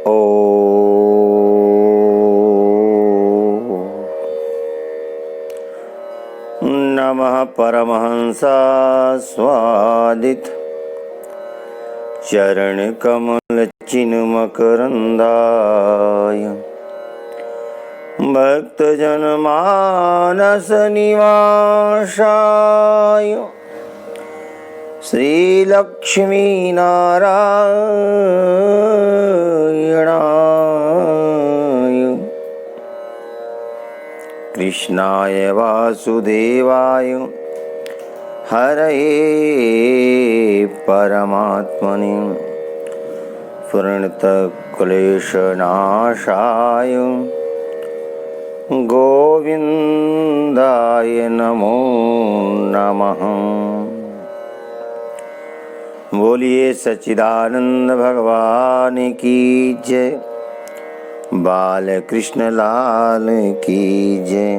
ओ नमः परमहंसा स्वादित चरण कमल चिन्मकरंदाय भक्त जन मानस निवासाय श्री लक्ष्मी नारायणाय कृष्णाय वासुदेवाय हरये परमात्मने प्रणतक्लेशनाशाय गोविंदाय नमो नमः। बोलिए सच्चिदानंद भगवान की जय, बाल कृष्ण लाल की जय,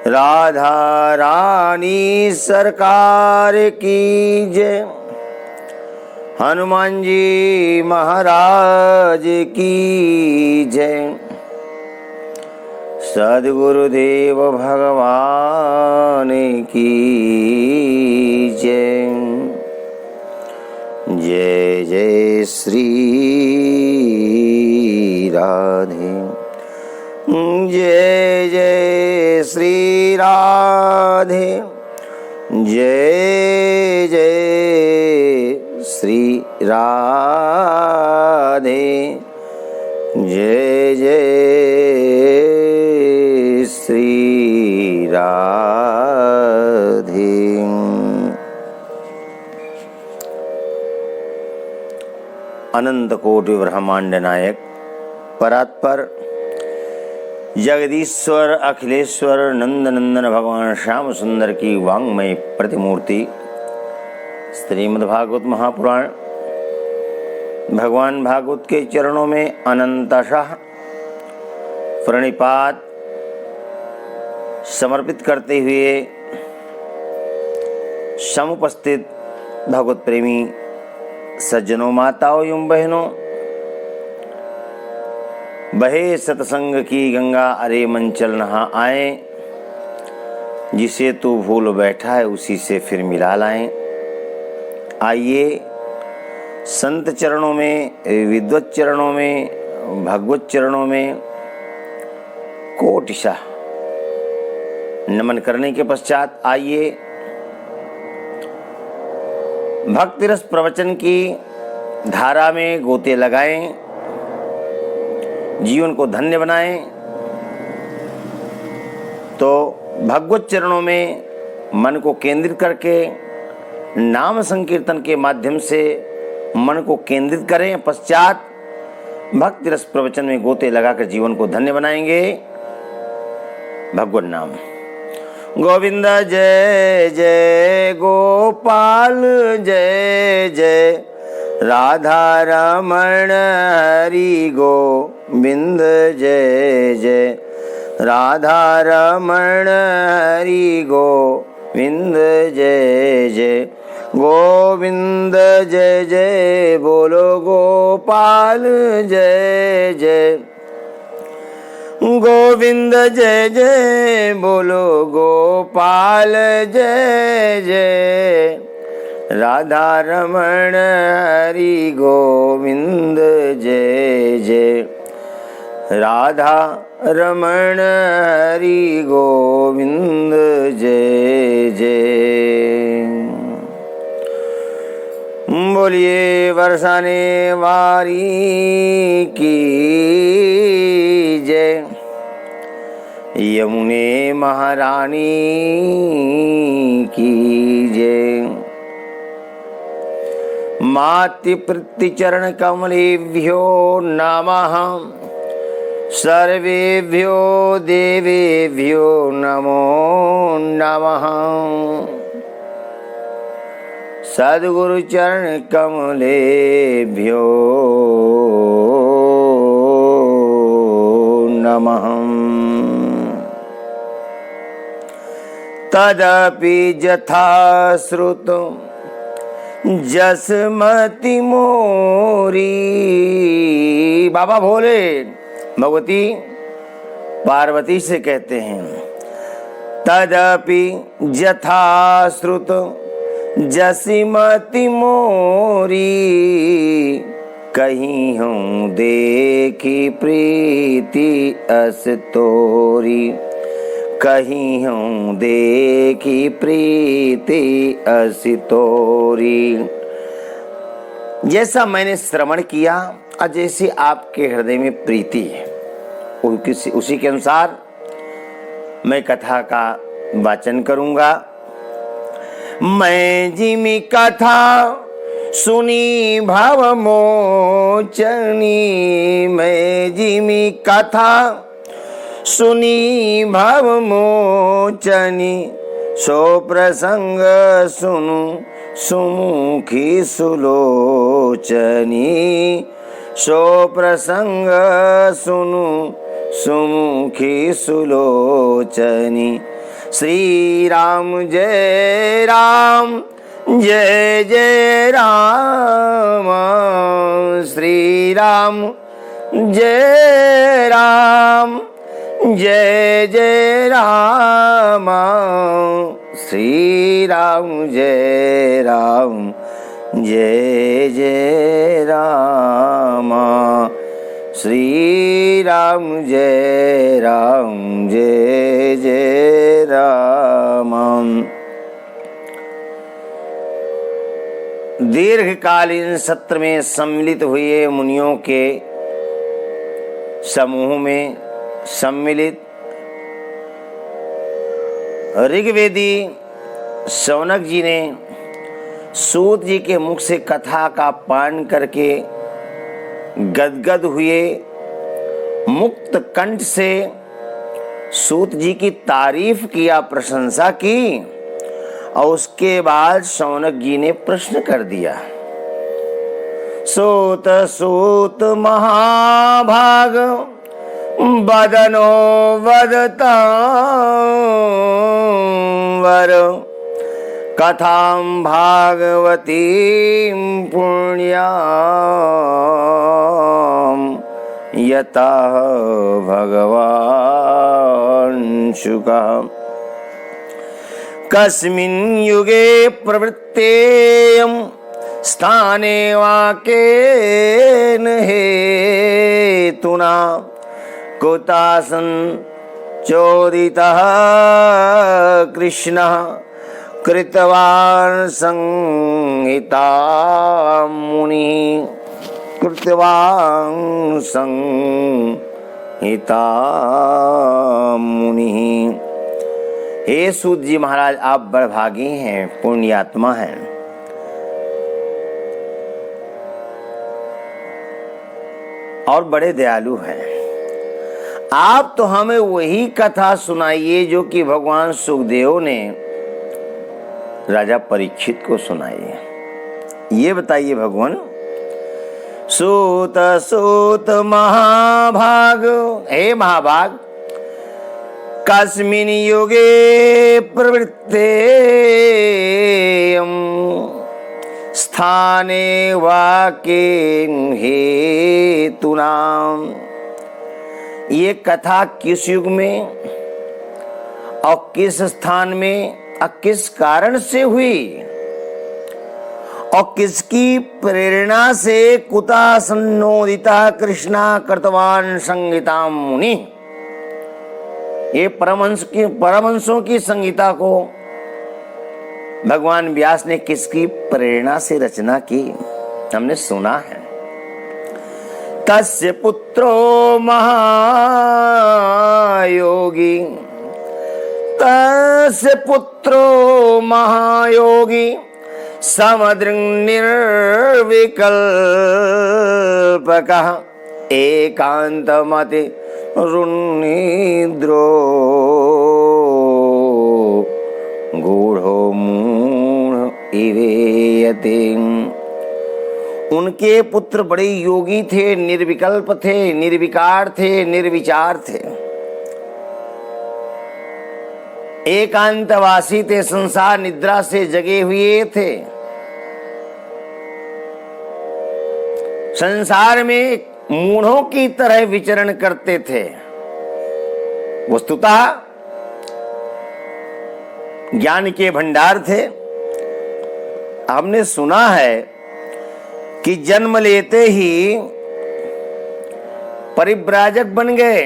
राधा रानी सरकार की जय, हनुमान जी महाराज की जय, सद्गुरुदेव भगवान की जय। जय जय श्री राधे, जय जय श्री राधे, जय जय श्री राधे, जय जय श्री राधे। अनंत कोटि ब्रह्मांड नायक परात्पर जगदीश्वर अखिलेश्वर नंदनंदन भगवान श्याम सुंदर की वांग्मय प्रतिमूर्ति श्रीमद्भागवत महापुराण भगवान भागवत के चरणों में अनंतशः प्रणिपात समर्पित करते हुए समुपस्थित भगवत प्रेमी सज्जनों, माताओं एवं बहनों, बहे सत्संग की गंगा अरे मन चल नहा आए, जिसे तू भूल बैठा है उसी से फिर मिला लाएं। आइए संत चरणों में, विद्वत चरणों में, भगवत चरणों में कोटिशः नमन करने के पश्चात आइए भक्ति रस प्रवचन की धारा में गोते लगाएं, जीवन को धन्य बनाएं। तो भगवत चरणों में मन को केंद्रित करके नाम संकीर्तन के माध्यम से मन को केंद्रित करें। पश्चात भक्ति रस प्रवचन में गोते लगाकर जीवन को धन्य बनाएंगे। भगवत नाम। गोविंद जय जय गोपाल जय जय, राधा रमण हरि गोविंद जय जय, राधा रमण हरि गोविंद जय जय, गोविंद जय जय बोलो गोपाल जय जय, गोविंद जय जय बोलो गोपाल जय जय, राधा रमण हरि गोविंद जय जय, राधा रमण हरि गोविंद जय जय। बोलिए बरसाने वारी की जय, यमुने महारानी की जय, माति प्रति चरण कमलेभ्यो नमः, सर्वेभ्यो देवेभ्यो नमो नमः, सद्गुरु चरण कमलेभ्यो नमः। तदपि यथा श्रुतं जसमति मोरी, बाबा भोले भगवती पार्वती से कहते हैं, तदपि यथा श्रुत जसिमति मोरी, कहीं हूँ देखी प्रीति अस तोरी, कहीं हूँ देखी प्रीति अस तोरी। जैसा मैंने श्रवण किया और जैसी आपके हृदय में प्रीति है, उसी के अनुसार मैं कथा का वाचन करूंगा। मैं जिमि कथा सुनी भव मोचनी, मैं जिमि कथा सुनी भव मोचनी, सो प्रसंग सुनु सुमुखी सुलोचनी, सो प्रसंग सुनु सुमुखी सुलोचनी। श्री राम जय राम जय जय राम, श्री राम जय राम जय जय राम, श्री राम जय राम जय जय राम, श्री राम जय राम जय जय राम। दीर्घकालीन सत्र में सम्मिलित हुए मुनियों के समूह में सम्मिलित ऋग्वेदी शौनक जी ने सूत जी के मुख से कथा का पान करके गदगद हुए, मुक्त कंठ से सूत जी की तारीफ किया, प्रशंसा की, और उसके बाद शौनक जी ने प्रश्न कर दिया। सूत सूत महाभाग बदनो वदता वर, कथां भागवतीं पुण्यां यथा भगवान् शुकः। कस्मिन् युगे प्रवृत्तेयं स्थाने वा केन हेतुना, कुतासन् चोदितः कृष्णः, कृतवान् संहितां मुनिः, कृतवान् संहितां मुनिः। हे सूत जी महाराज, आप बड़भागी हैं, पुण्यात्मा हैं। और बड़े दयालु हैं। आप तो हमें वही कथा सुनाइए जो कि भगवान सुखदेव ने राजा परीक्षित को सुनाई है। ये बताइए भगवान। सूत सूत महाभाग, हे महाभाग, कस्मिन् युगे प्रवृत्तेयं स्थाने वा केन हेतुना। ये कथा किस युग में और किस स्थान में और किस कारण से हुई और किसकी प्रेरणा से कुता सन्नोदिता कृष्णा कृतवान संगीता मुनि। ये परमहंसों की संगीता को भगवान व्यास ने किसकी प्रेरणा से रचना की, हमने सुना है। तस्य पुत्रो महायोगी, तस्य पुत्रो महायोगी, समदृङ्निर्विकल्पकः, एकान्तमति रुन्निद्रो गूढ़ो मूढ़ इवेयते। उनके पुत्र बड़े योगी थे, निर्विकल्प थे, निर्विकार थे, निर्विचार थे, एकांतवासी थे, संसार निद्रा से जगे हुए थे। संसार में मूढ़ों की तरह विचरण करते थे। वस्तुतः ज्ञान के भंडार थे। हमने सुना है कि जन्म लेते ही परिव्राजक बन गए,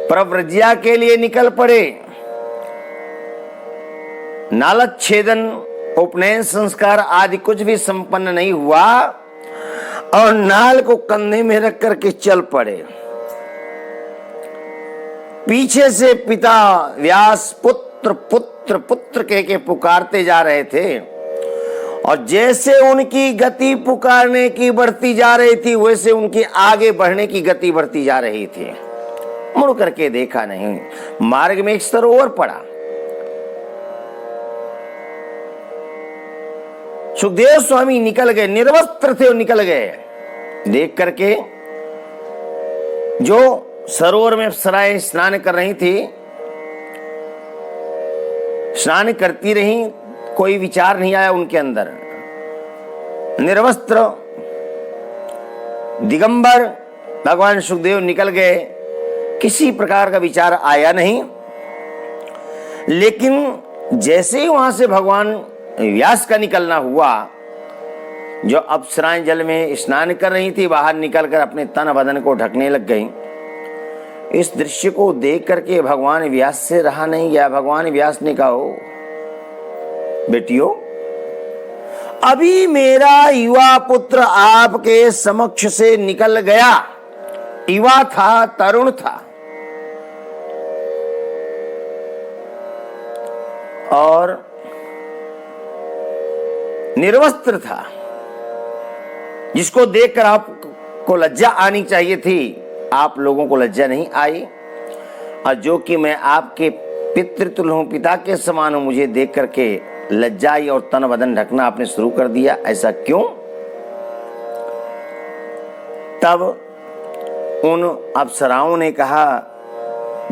प्रव्रज्या के लिए निकल पड़े। नालच्छेदन, उपनयन संस्कार आदि कुछ भी संपन्न नहीं हुआ और नाल को कंधे में रख करके चल पड़े। पीछे से पिता व्यास पुत्र पुत्र पुत्र कह के पुकारते जा रहे थे और जैसे उनकी गति पुकारने की बढ़ती जा रही थी वैसे उनकी आगे बढ़ने की गति बढ़ती जा रही थी। मुड़ करके देखा नहीं, मार्ग में एक सरोवर पड़ा। सुखदेव स्वामी निकल गए, निर्वस्त्र थे, निकल गए। देख करके जो सरोवर में अप्सराएं स्नान कर रही थी, स्नान करती रही, कोई विचार नहीं आया उनके अंदर। निर्वस्त्र दिगंबर भगवान सुखदेव निकल गए, किसी प्रकार का विचार आया नहीं। लेकिन जैसे ही वहां से भगवान व्यास का निकलना हुआ, जो अप्सराएं जल में स्नान कर रही थी बाहर निकलकर अपने तन बदन को ढकने लग गई। इस दृश्य को देख करके भगवान व्यास से रहा नहीं गया। भगवान व्यास ने कहा, ओ बेटियों, अभी मेरा युवा पुत्र आपके समक्ष से निकल गया। युवा था, तरुण था और निर्वस्त्र था, जिसको देखकर आपको लज्जा आनी चाहिए थी, आप लोगों को लज्जा नहीं आई। और जो कि मैं आपके पितृतुल्य हूं, पिता के समान हूं, मुझे देख करके लज्जा आई और तन बदन ढकना आपने शुरू कर दिया। ऐसा क्यों? तब उन अप्सराओं ने कहा,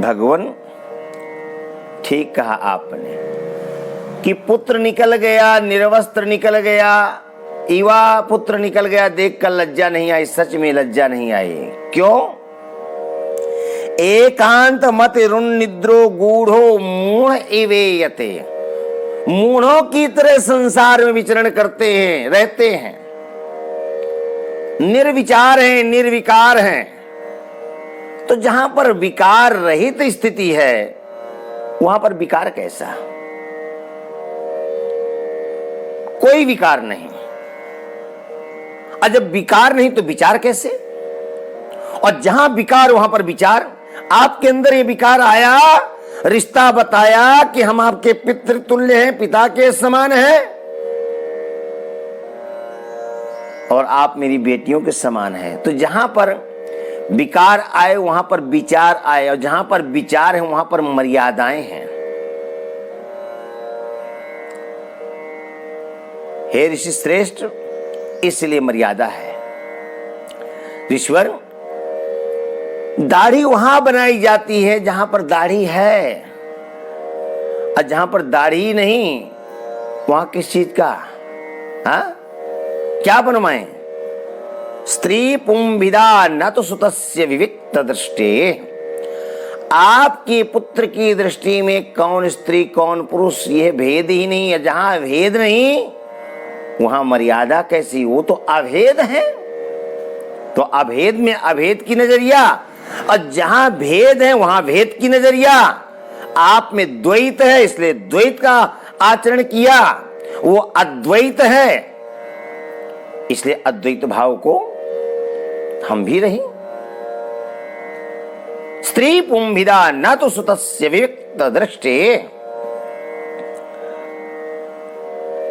भगवान ठीक कहा आपने कि पुत्र निकल गया, निर्वस्त्र निकल गया, युवा पुत्र निकल गया, देखकर लज्जा नहीं आई। सच में लज्जा नहीं आई। क्यों? एकांत मत रुण निद्रो गूढ़ो मूढ़ इवेयते। मूढ़ों की तरह संसार में विचरण करते हैं, रहते हैं, निर्विचार हैं, निर्विकार हैं। तो जहां पर विकार रहित स्थिति है वहां पर विकार कैसा? कोई विकार नहीं। और जब विकार नहीं तो विचार कैसे? और जहां विकार वहां पर विचार। आपके अंदर ये विकार आया, रिश्ता बताया कि हम आपके पितृतुल्य हैं, पिता के समान हैं और आप मेरी बेटियों के समान हैं। तो जहां पर विकार आए वहां पर विचार आए और जहां पर विचार है वहां पर मर्यादाएं हैं। हे ऋषि श्रेष्ठ, इसलिए मर्यादा है। ईश्वर, दाढ़ी वहां बनाई जाती है जहां पर दाढ़ी है और जहां पर दाढ़ी नहीं वहां किस चीज का? क्या बनवाएं? स्त्री पुंभिदा न तो सुतस्य विविक्त दृष्टि। आपके पुत्र की दृष्टि में कौन स्त्री कौन पुरुष यह भेद ही नहीं है। जहां भेद नहीं वहां मर्यादा कैसी? वो तो अभेद है। तो अभेद में अभेद की नजरिया और जहां भेद है वहां भेद की नजरिया। आप में द्वैत है इसलिए द्वैत का आचरण किया, वो अद्वैत है इसलिए अद्वैत भाव को हम भी रही। स्त्री पुंभिदा न तो सुतस्य विविक्त दृष्टि।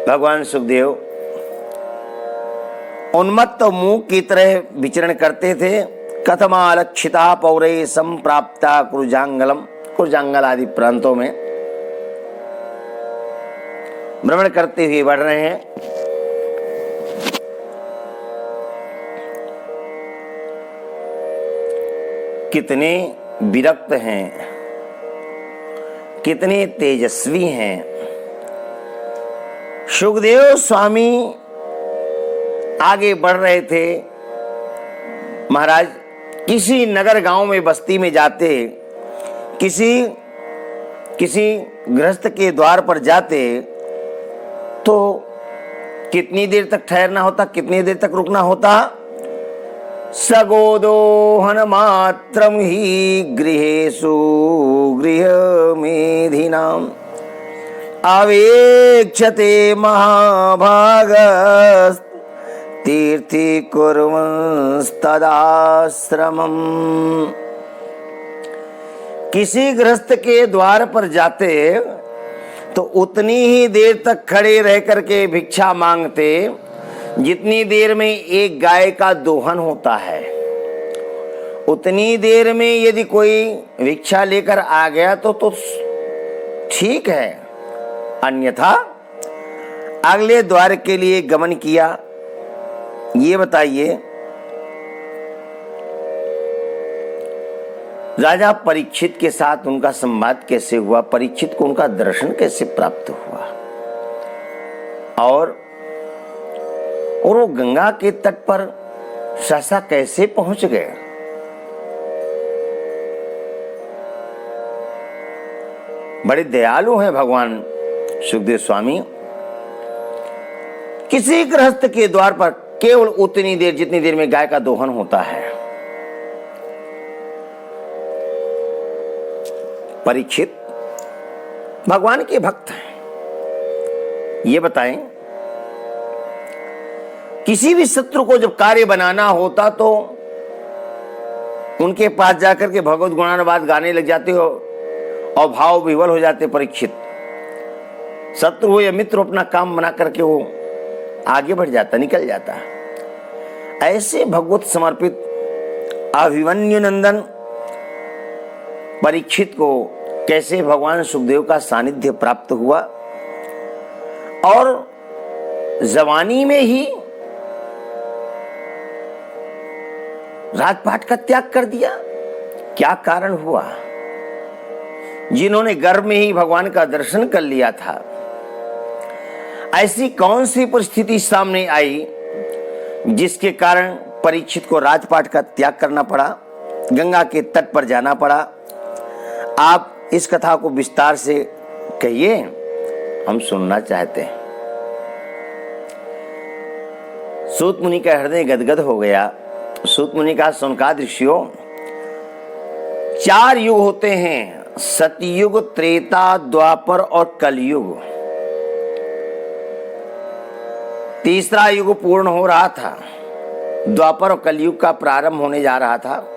भगवान सुखदेव उन्मत्त मुंह की तरह विचरण करते थे। कथमालक्षिता पौरे संप्राप्ता कुरुजांगलम। कुरुजांगल आदि प्रांतों में भ्रमण करते हुए बढ़ रहे हैं। कितने विरक्त हैं, कितने तेजस्वी हैं। सुखदेव स्वामी आगे बढ़ रहे थे, महाराज किसी नगर गांव में बस्ती में जाते, किसी गृहस्थ के द्वार पर जाते तो कितनी देर तक ठहरना होता, कितनी देर तक रुकना होता? सगोदोहन मात्रम ही गृहेषु गृहमेधिनाम अवेक्षते महाभागस् तीर्थी कुर्वंस्तदाश्रमम्। किसी गृहस्थ के द्वार पर जाते तो उतनी ही देर तक खड़े रह करके भिक्षा मांगते जितनी देर में एक गाय का दोहन होता है। उतनी देर में यदि कोई भिक्षा लेकर आ गया तो ठीक है, अन्यथा अगले द्वार के लिए गमन किया। ये बताइए, राजा परीक्षित के साथ उनका संवाद कैसे हुआ? परीक्षित को उनका दर्शन कैसे प्राप्त हुआ? और वो गंगा के तट पर सहसा कैसे पहुंच गए? बड़े दयालु हैं भगवान सुखदेव स्वामी। किसी गृहस्थ के द्वार पर केवल उतनी देर जितनी देर में गाय का दोहन होता है। परीक्षित भगवान के भक्त हैं। ये बताएं, किसी भी शत्रु को जब कार्य बनाना होता तो उनके पास जाकर के भगवत गुणानुवाद गाने लग जाते हो और भाव विह्वल हो जाते। परीक्षित शत्रु हो या मित्र अपना काम बना करके वो आगे बढ़ जाता, निकल जाता। ऐसे भगवत समर्पित अभिमन्यु नंदन परीक्षित को कैसे भगवान सुखदेव का सानिध्य प्राप्त हुआ और जवानी में ही राजपाट का त्याग कर दिया? क्या कारण हुआ? जिन्होंने गर्भ में ही भगवान का दर्शन कर लिया था, ऐसी कौन सी परिस्थिति सामने आई जिसके कारण परीक्षित को राजपाट का त्याग करना पड़ा, गंगा के तट पर जाना पड़ा? आप इस कथा को विस्तार से कहिए, हम सुनना चाहते हैं। सूत मुनि का हृदय गदगद हो गया। सूत मुनि का सुनकार ऋषियों, 4 युग होते हैं, सतयुग, त्रेता, द्वापर और कलयुग। तीसरा युग पूर्ण हो रहा था, द्वापर और कलयुग का प्रारंभ होने जा रहा था।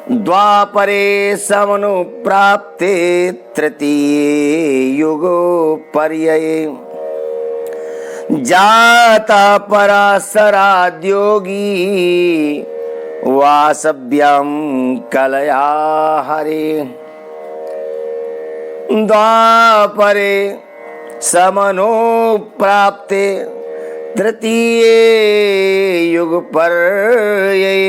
द्वापरे समनुप्राप्ते तृतीय युग पर्यये जाता पराशराद्योगी वासव्यं कलया हरे। द्वापरे समनुप्राप्ते तृतीय युग पर्यये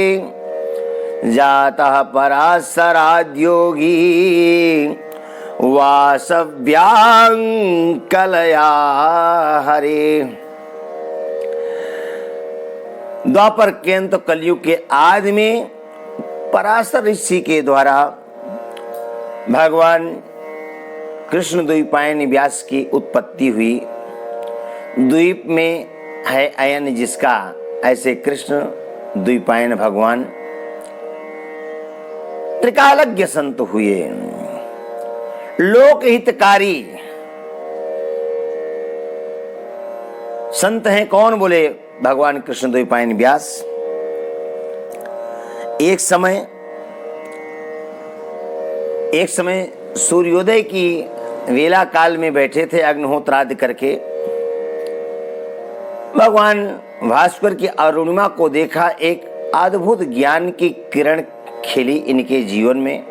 जातः पराशराद्योगी वासव्यां कलया हरे। द्वापर के अंत कलयुग के आदि में पराशर ऋषि के द्वारा भगवान कृष्ण द्वीपायन व्यास की उत्पत्ति हुई। द्वीप में है अयन जिसका, ऐसे कृष्ण द्वीपायन भगवान त्रिकालज्ञ संत हुए, लोक हितकारी संत हैं। कौन? बोले भगवान कृष्ण द्वैपायन व्यास। एक समय सूर्योदय की वेला काल में बैठे थे अग्निहोत्र आदि करके। भगवान भास्कर की अरुणिमा को देखा, एक अद्भुत ज्ञान की किरण खिली इनके जीवन में।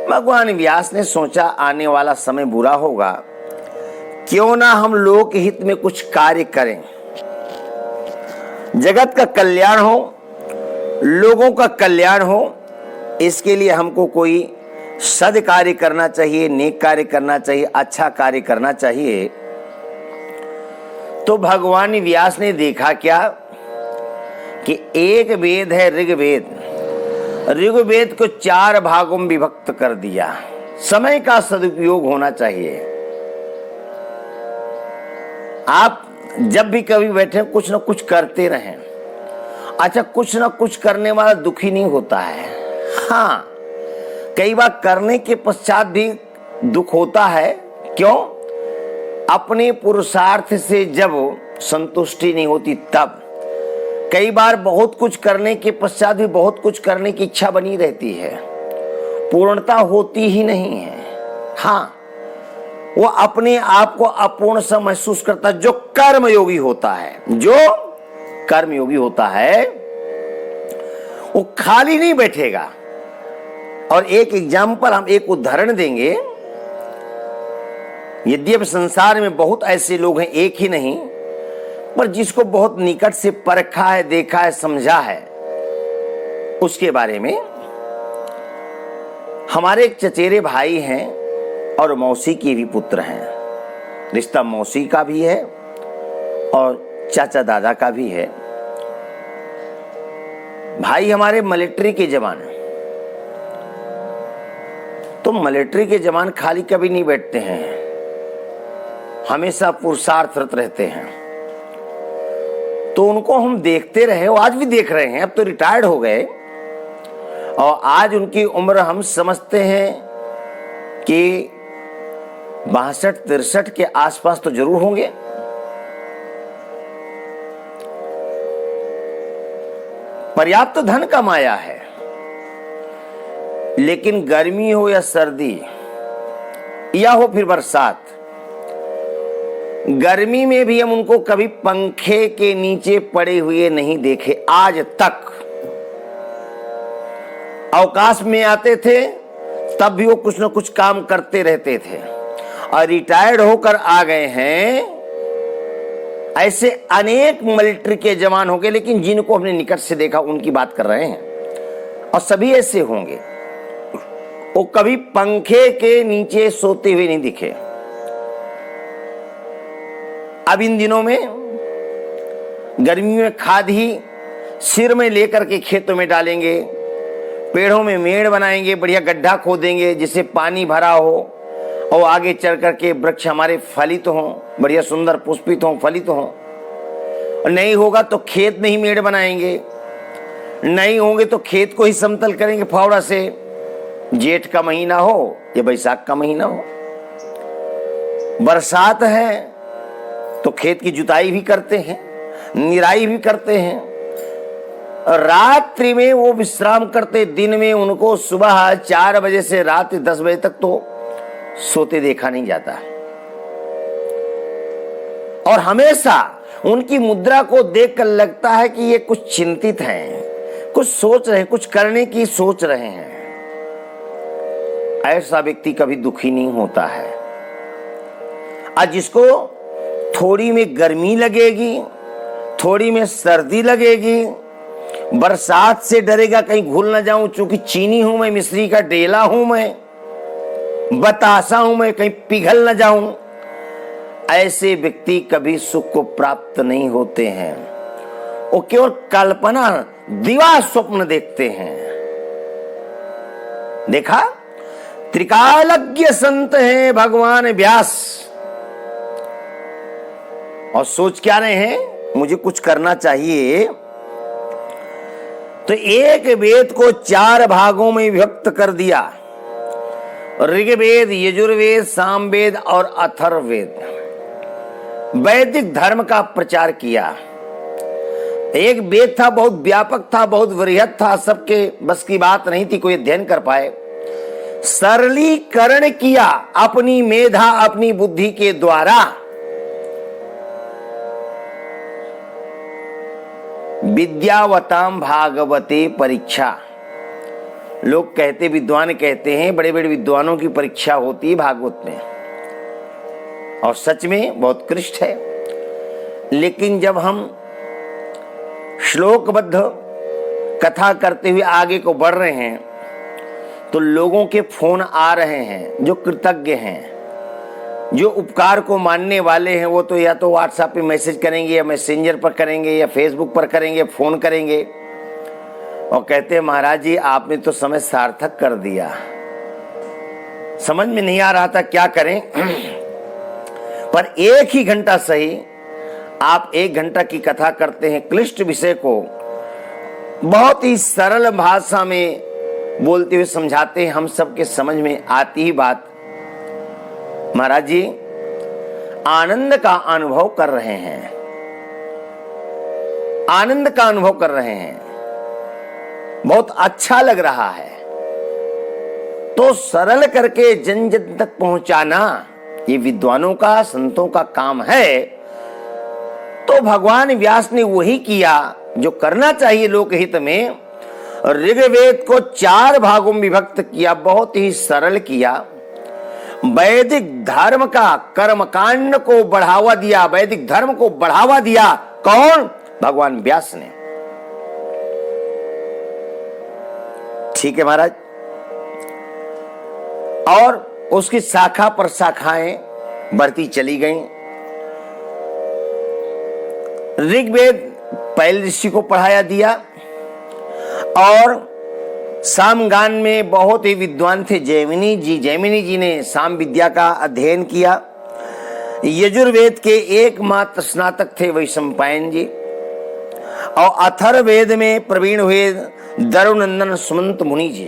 भगवान व्यास ने सोचा आने वाला समय बुरा होगा, क्यों ना हम लोक हित में कुछ कार्य करें, जगत का कल्याण हो, लोगों का कल्याण हो। इसके लिए हमको कोई सद कार्य करना चाहिए, नेक कार्य करना चाहिए, अच्छा कार्य करना चाहिए। तो भगवान व्यास ने देखा क्या कि एक वेद है ऋग्वेद। ऋग्वेद को 4 भागों में विभक्त कर दिया। समय का सदुपयोग होना चाहिए। आप जब भी कभी बैठे कुछ ना कुछ करते रहें। अच्छा, कुछ ना कुछ करने वाला दुखी नहीं होता है। हाँ, कई बार करने के पश्चात भी दुख होता है। क्यों? अपने पुरुषार्थ से जब संतुष्टि नहीं होती तब। कई बार बहुत कुछ करने के पश्चात भी बहुत कुछ करने की इच्छा बनी रहती है, पूर्णता होती ही नहीं है। हाँ, वो अपने आप को अपूर्ण सा महसूस करता है। जो कर्मयोगी होता है, जो कर्मयोगी होता है, वो खाली नहीं बैठेगा। और एक एग्जाम्पल, हम एक उदाहरण देंगे। यद्यपि संसार में बहुत ऐसे लोग हैं, एक ही नहीं, पर जिसको बहुत निकट से परखा है, देखा है, समझा है, उसके बारे में। हमारे एक चचेरे भाई हैं और मौसी के भी पुत्र हैं। रिश्ता मौसी का भी है और चाचा दादा का भी है। भाई हमारे मिलिट्री के जवान हैं। तो मिलिट्री के जवान खाली कभी नहीं बैठते हैं, हमेशा पुरुषार्थरत रहते हैं। तो उनको हम देखते रहे, वो आज भी देख रहे हैं। अब तो रिटायर्ड हो गए और आज उनकी उम्र हम समझते हैं कि 62-63 के आसपास तो जरूर होंगे। पर्याप्त धन कमाया है, लेकिन गर्मी हो या सर्दी या हो फिर बरसात, गर्मी में भी हम उनको कभी पंखे के नीचे पड़े हुए नहीं देखे आज तक। अवकाश में आते थे तब भी वो कुछ न कुछ काम करते रहते थे। और रिटायर्ड होकर आ गए हैं। ऐसे अनेक मिलिट्री के जवान हो गए, लेकिन जिनको हमने निकट से देखा उनकी बात कर रहे हैं। और सभी ऐसे होंगे, वो कभी पंखे के नीचे सोते हुए नहीं दिखे। अब इन दिनों में गर्मी में खाद ही सिर में लेकर के खेतों में डालेंगे, पेड़ों में मेड़ बनाएंगे, बढ़िया गड्ढा खोदेंगे जिससे पानी भरा हो और आगे चल करके वृक्ष हमारे फलित हों, बढ़िया सुंदर पुष्पित हों, फलित हों। और नहीं होगा तो खेत में ही मेड़ बनाएंगे, नहीं होंगे तो खेत को ही समतल करेंगे फावड़ा से। जेठ का महीना हो या बैसाख का महीना हो, बरसात है तो खेत की जुताई भी करते हैं, निराई भी करते हैं। रात्रि में वो विश्राम करते, दिन में उनको सुबह 4 बजे से रात 10 बजे तक तो सोते देखा नहीं जाता। और हमेशा उनकी मुद्रा को देखकर लगता है कि ये कुछ चिंतित हैं, कुछ सोच रहे हैं, कुछ करने की सोच रहे हैं। ऐसा व्यक्ति कभी दुखी नहीं होता है। आज जिसको थोड़ी में गर्मी लगेगी, थोड़ी में सर्दी लगेगी, बरसात से डरेगा कहीं घुल ना जाऊं, चूंकि चीनी हूं मैं, मिस्री का डेला हूं मैं, बतासा हूं मैं, कहीं पिघल ना जाऊं। ऐसे व्यक्ति कभी सुख को प्राप्त नहीं होते हैं। वो केवल कल्पना, दिवा स्वप्न देखते हैं। देखा, त्रिकालज्ञ संत हैं भगवान व्यास, और सोच क्या रहे हैं, मुझे कुछ करना चाहिए। तो एक वेद को 4 भागों में विभक्त कर दिया। ऋग्वेद, यजुर्वेद, सामवेद और अथर्ववेद। वैदिक धर्म का प्रचार किया। एक वेद था, बहुत व्यापक था, बहुत वृहत था, सबके बस की बात नहीं थी कोई अध्ययन कर पाए। सरलीकरण किया अपनी मेधा, अपनी बुद्धि के द्वारा। विद्यावताम भागवते परीक्षा। लोग कहते, विद्वान कहते हैं, बड़े बड़े विद्वानों की परीक्षा होती है भागवत में, और सच में बहुत उत्कृष्ट है। लेकिन जब हम श्लोकबद्ध कथा करते हुए आगे को बढ़ रहे हैं तो लोगों के फोन आ रहे हैं जो कृतज्ञ हैं, जो उपकार को मानने वाले हैं वो तो या तो व्हाट्सएप पे मैसेज करेंगे या मैसेंजर पर करेंगे या फेसबुक पर करेंगे, फोन करेंगे और कहते हैं महाराज जी आपने तो समय सार्थक कर दिया, समझ में नहीं आ रहा था क्या करें। पर 1 ही घंटा सही, आप 1 घंटा की कथा करते हैं, क्लिष्ट विषय को बहुत ही सरल भाषा में बोलते हुए समझाते हैं, हम सबके समझ में आती ही बात। महाराज जी आनंद का अनुभव कर रहे हैं, आनंद का अनुभव कर रहे हैं, बहुत अच्छा लग रहा है, तो सरल करके जन जन तक पहुंचाना ये विद्वानों का, संतों का काम है। तो भगवान व्यास ने वही किया जो करना चाहिए लोकहित में। ऋग्वेद को 4 भागों में विभक्त किया, बहुत ही सरल किया। वैदिक धर्म का कर्मकांड को बढ़ावा दिया, वैदिक धर्म को बढ़ावा दिया। कौन? भगवान व्यास ने। ठीक है महाराज। और उसकी शाखा पर शाखाएं बढ़ती चली गईं। ऋग्वेद पहले ऋषि को पढ़ाया दिया और सामगान में बहुत ही विद्वान थे जैमिनी जी ने साम विद्या का अध्ययन किया। यजुर्वेद के एकमात्र स्नातक थे वैशंपायन जी और अथर्ववेद में प्रवीण हुए दरुनंदन सुमंत मुनि जी।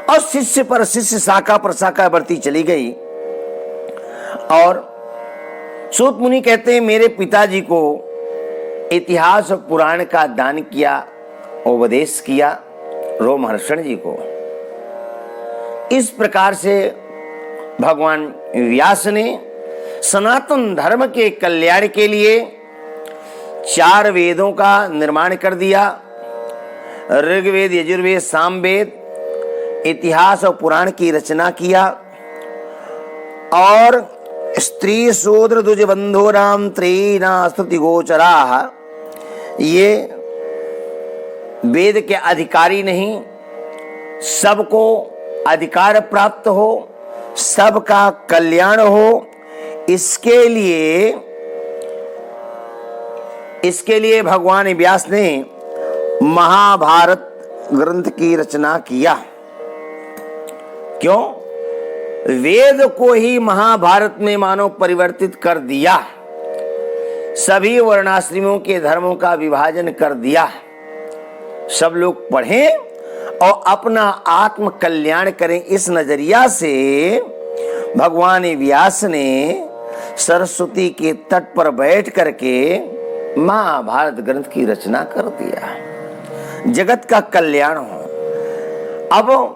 और शिष्य पर शिष्य, शाखा पर शाखा बढ़ती चली गई। और सूत मुनि कहते हैं मेरे पिताजी को इतिहास और पुराण का दान किया, उपदेश किया रोमहर्षण जी को। इस प्रकार से भगवान व्यास ने सनातन धर्म के कल्याण के लिए 4 वेदों का निर्माण कर दिया। ऋग्वेद, यजुर्वेद, सामवेद, इतिहास और पुराण की रचना किया। और स्त्री शूद्र द्विज बंधोराम त्रीना स्तुति गोचराः, ये वेद के अधिकारी नहीं, सबको अधिकार प्राप्त हो, सबका कल्याण हो, इसके लिए भगवान व्यास ने महाभारत ग्रंथ की रचना किया। क्यों? वेद को ही महाभारत में मानो परिवर्तित कर दिया, सभी वर्णाश्रमों के धर्मों का विभाजन कर दिया। सब लोग पढ़ें और अपना आत्म कल्याण करें, इस नजरिया से भगवान व्यास ने सरस्वती के तट पर बैठ करके महाभारत ग्रंथ की रचना कर दिया, जगत का कल्याण हो। अब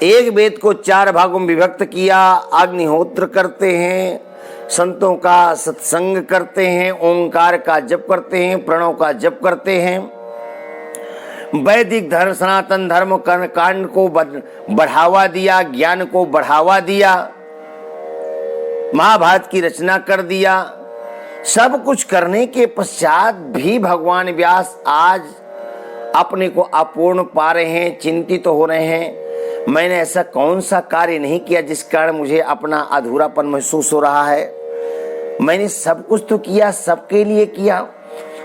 एक वेद को 4 भागों में विभक्त किया, अग्निहोत्र करते हैं, संतों का सत्संग करते हैं, ओंकार का जप करते हैं, प्रणव का जप करते हैं। वैदिक धर्म, सनातन धर्म कांड को बढ़ावा दिया, ज्ञान को बढ़ावा दिया, महाभारत की रचना कर दिया। सब कुछ करने के पश्चात भी भगवान व्यास आज अपने को अपूर्ण पा रहे हैं, चिंतित हो रहे हैं। मैंने ऐसा कौन सा कार्य नहीं किया जिस कारण मुझे अपना अधूरापन महसूस हो रहा है। मैंने सब कुछ तो किया, सबके लिए किया।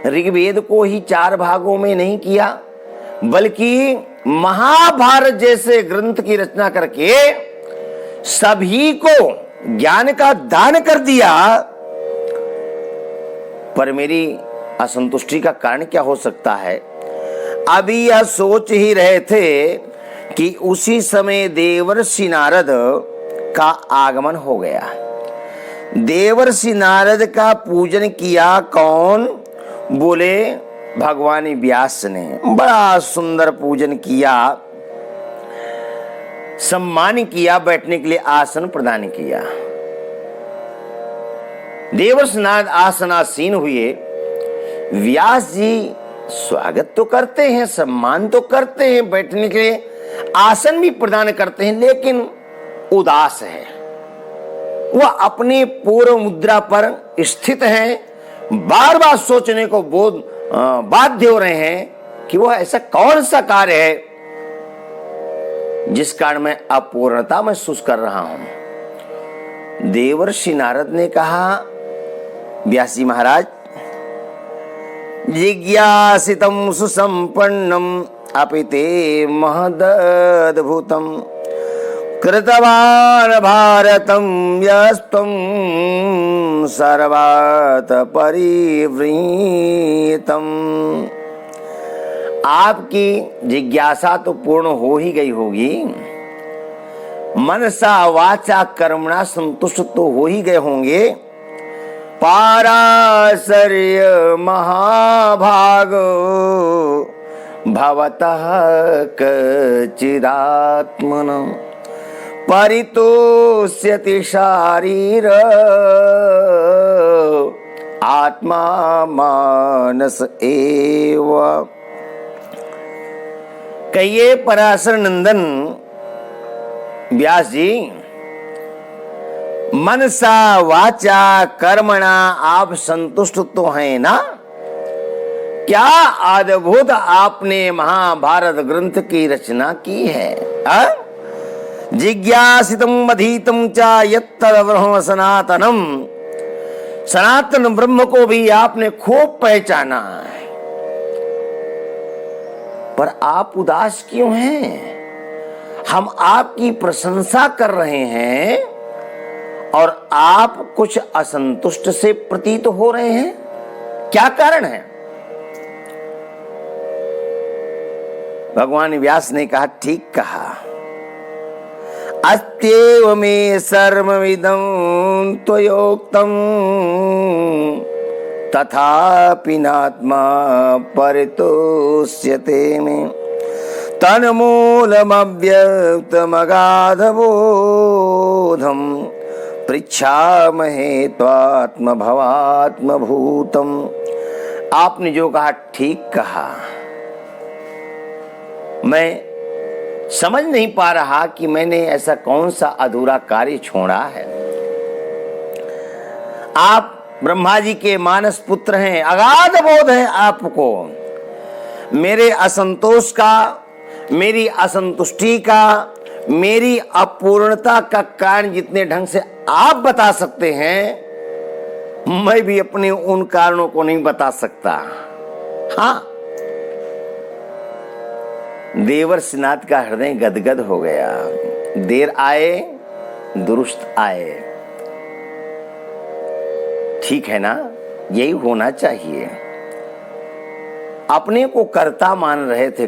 ऋग्वेद को ही 4 भागों में नहीं किया, बल्कि महाभारत जैसे ग्रंथ की रचना करके सभी को ज्ञान का दान कर दिया। पर मेरी असंतुष्टि का कारण क्या हो सकता है? अभी यह सोच ही रहे थे कि उसी समय देवर्षि नारद का आगमन हो गया। देवर्षि नारद का पूजन किया कौन? बोले भगवान व्यास ने। बड़ा सुंदर पूजन किया, सम्मान किया, बैठने के लिए आसन प्रदान किया। देवर्षि नारद आसनासीन हुए। व्यास जी स्वागत तो करते हैं, सम्मान तो करते हैं, बैठने के लिए आसन भी प्रदान करते हैं, लेकिन उदास है। वह अपने पूर्व मुद्रा पर स्थित है, बार बार सोचने को बाध्य हो रहे हैं कि वह ऐसा कौन सा कार्य है जिस कारण मैं अपूर्णता महसूस कर रहा हूं। देवर्षि नारद ने कहा, व्यास जी महाराज, जिज्ञासितं सुसंपन्नम अपि ते महदद्भुतम कृतवान भारतं यस्त्वं सर्वात् परिवृतम। आपकी जिज्ञासा तो पूर्ण हो ही गई होगी, मनसा वाचा कर्मणा संतुष्ट तो हो ही गए होंगे। पाराशर्य महाभाग भवतः कचिदात्मन परितोष्यति शारीर आत्मा मानस एव। कहिए पराशर नंदन व्यास जी, मनसा वाचा कर्मणा आप संतुष्ट तो हैं ना? क्या अद्भुत आपने महाभारत ग्रंथ की रचना की है। जिज्ञासितम अधीतम च यत्तद्ब्रह्म सनातनम, सनातन ब्रह्म को भी आपने खूब पहचाना है। पर आप उदास क्यों हैं? हम आपकी प्रशंसा कर रहे हैं और आप कुछ असंतुष्ट से प्रतीत हो रहे हैं, क्या कारण है? भगवान व्यास ने कहा, ठीक कहा, अस्त्येव मे सर्वमिदं त्वयोक्तम् तथापि नात्मा परितोष्यते मे तन्मूलमव्यक्तमगाधबोधम् पृच्छामहे त्वात्मभवात्मभूतम्। आपने जो कहा ठीक कहा। मैं समझ नहीं पा रहा कि मैंने ऐसा कौन सा अधूरा कार्य छोड़ा है। आप ब्रह्मा जी के मानस पुत्र हैं, अगाध बोध है आपको। मेरे असंतोष का, मेरी असंतुष्टि का, मेरी अपूर्णता का कारण जितने ढंग से आप बता सकते हैं, मैं भी अपने उन कारणों को नहीं बता सकता। हाँ, देवर्षि नाथ का हृदय गदगद हो गया। देर आए दुरुस्त आए, ठीक है ना? यही होना चाहिए। अपने को कर्ता मान रहे थे,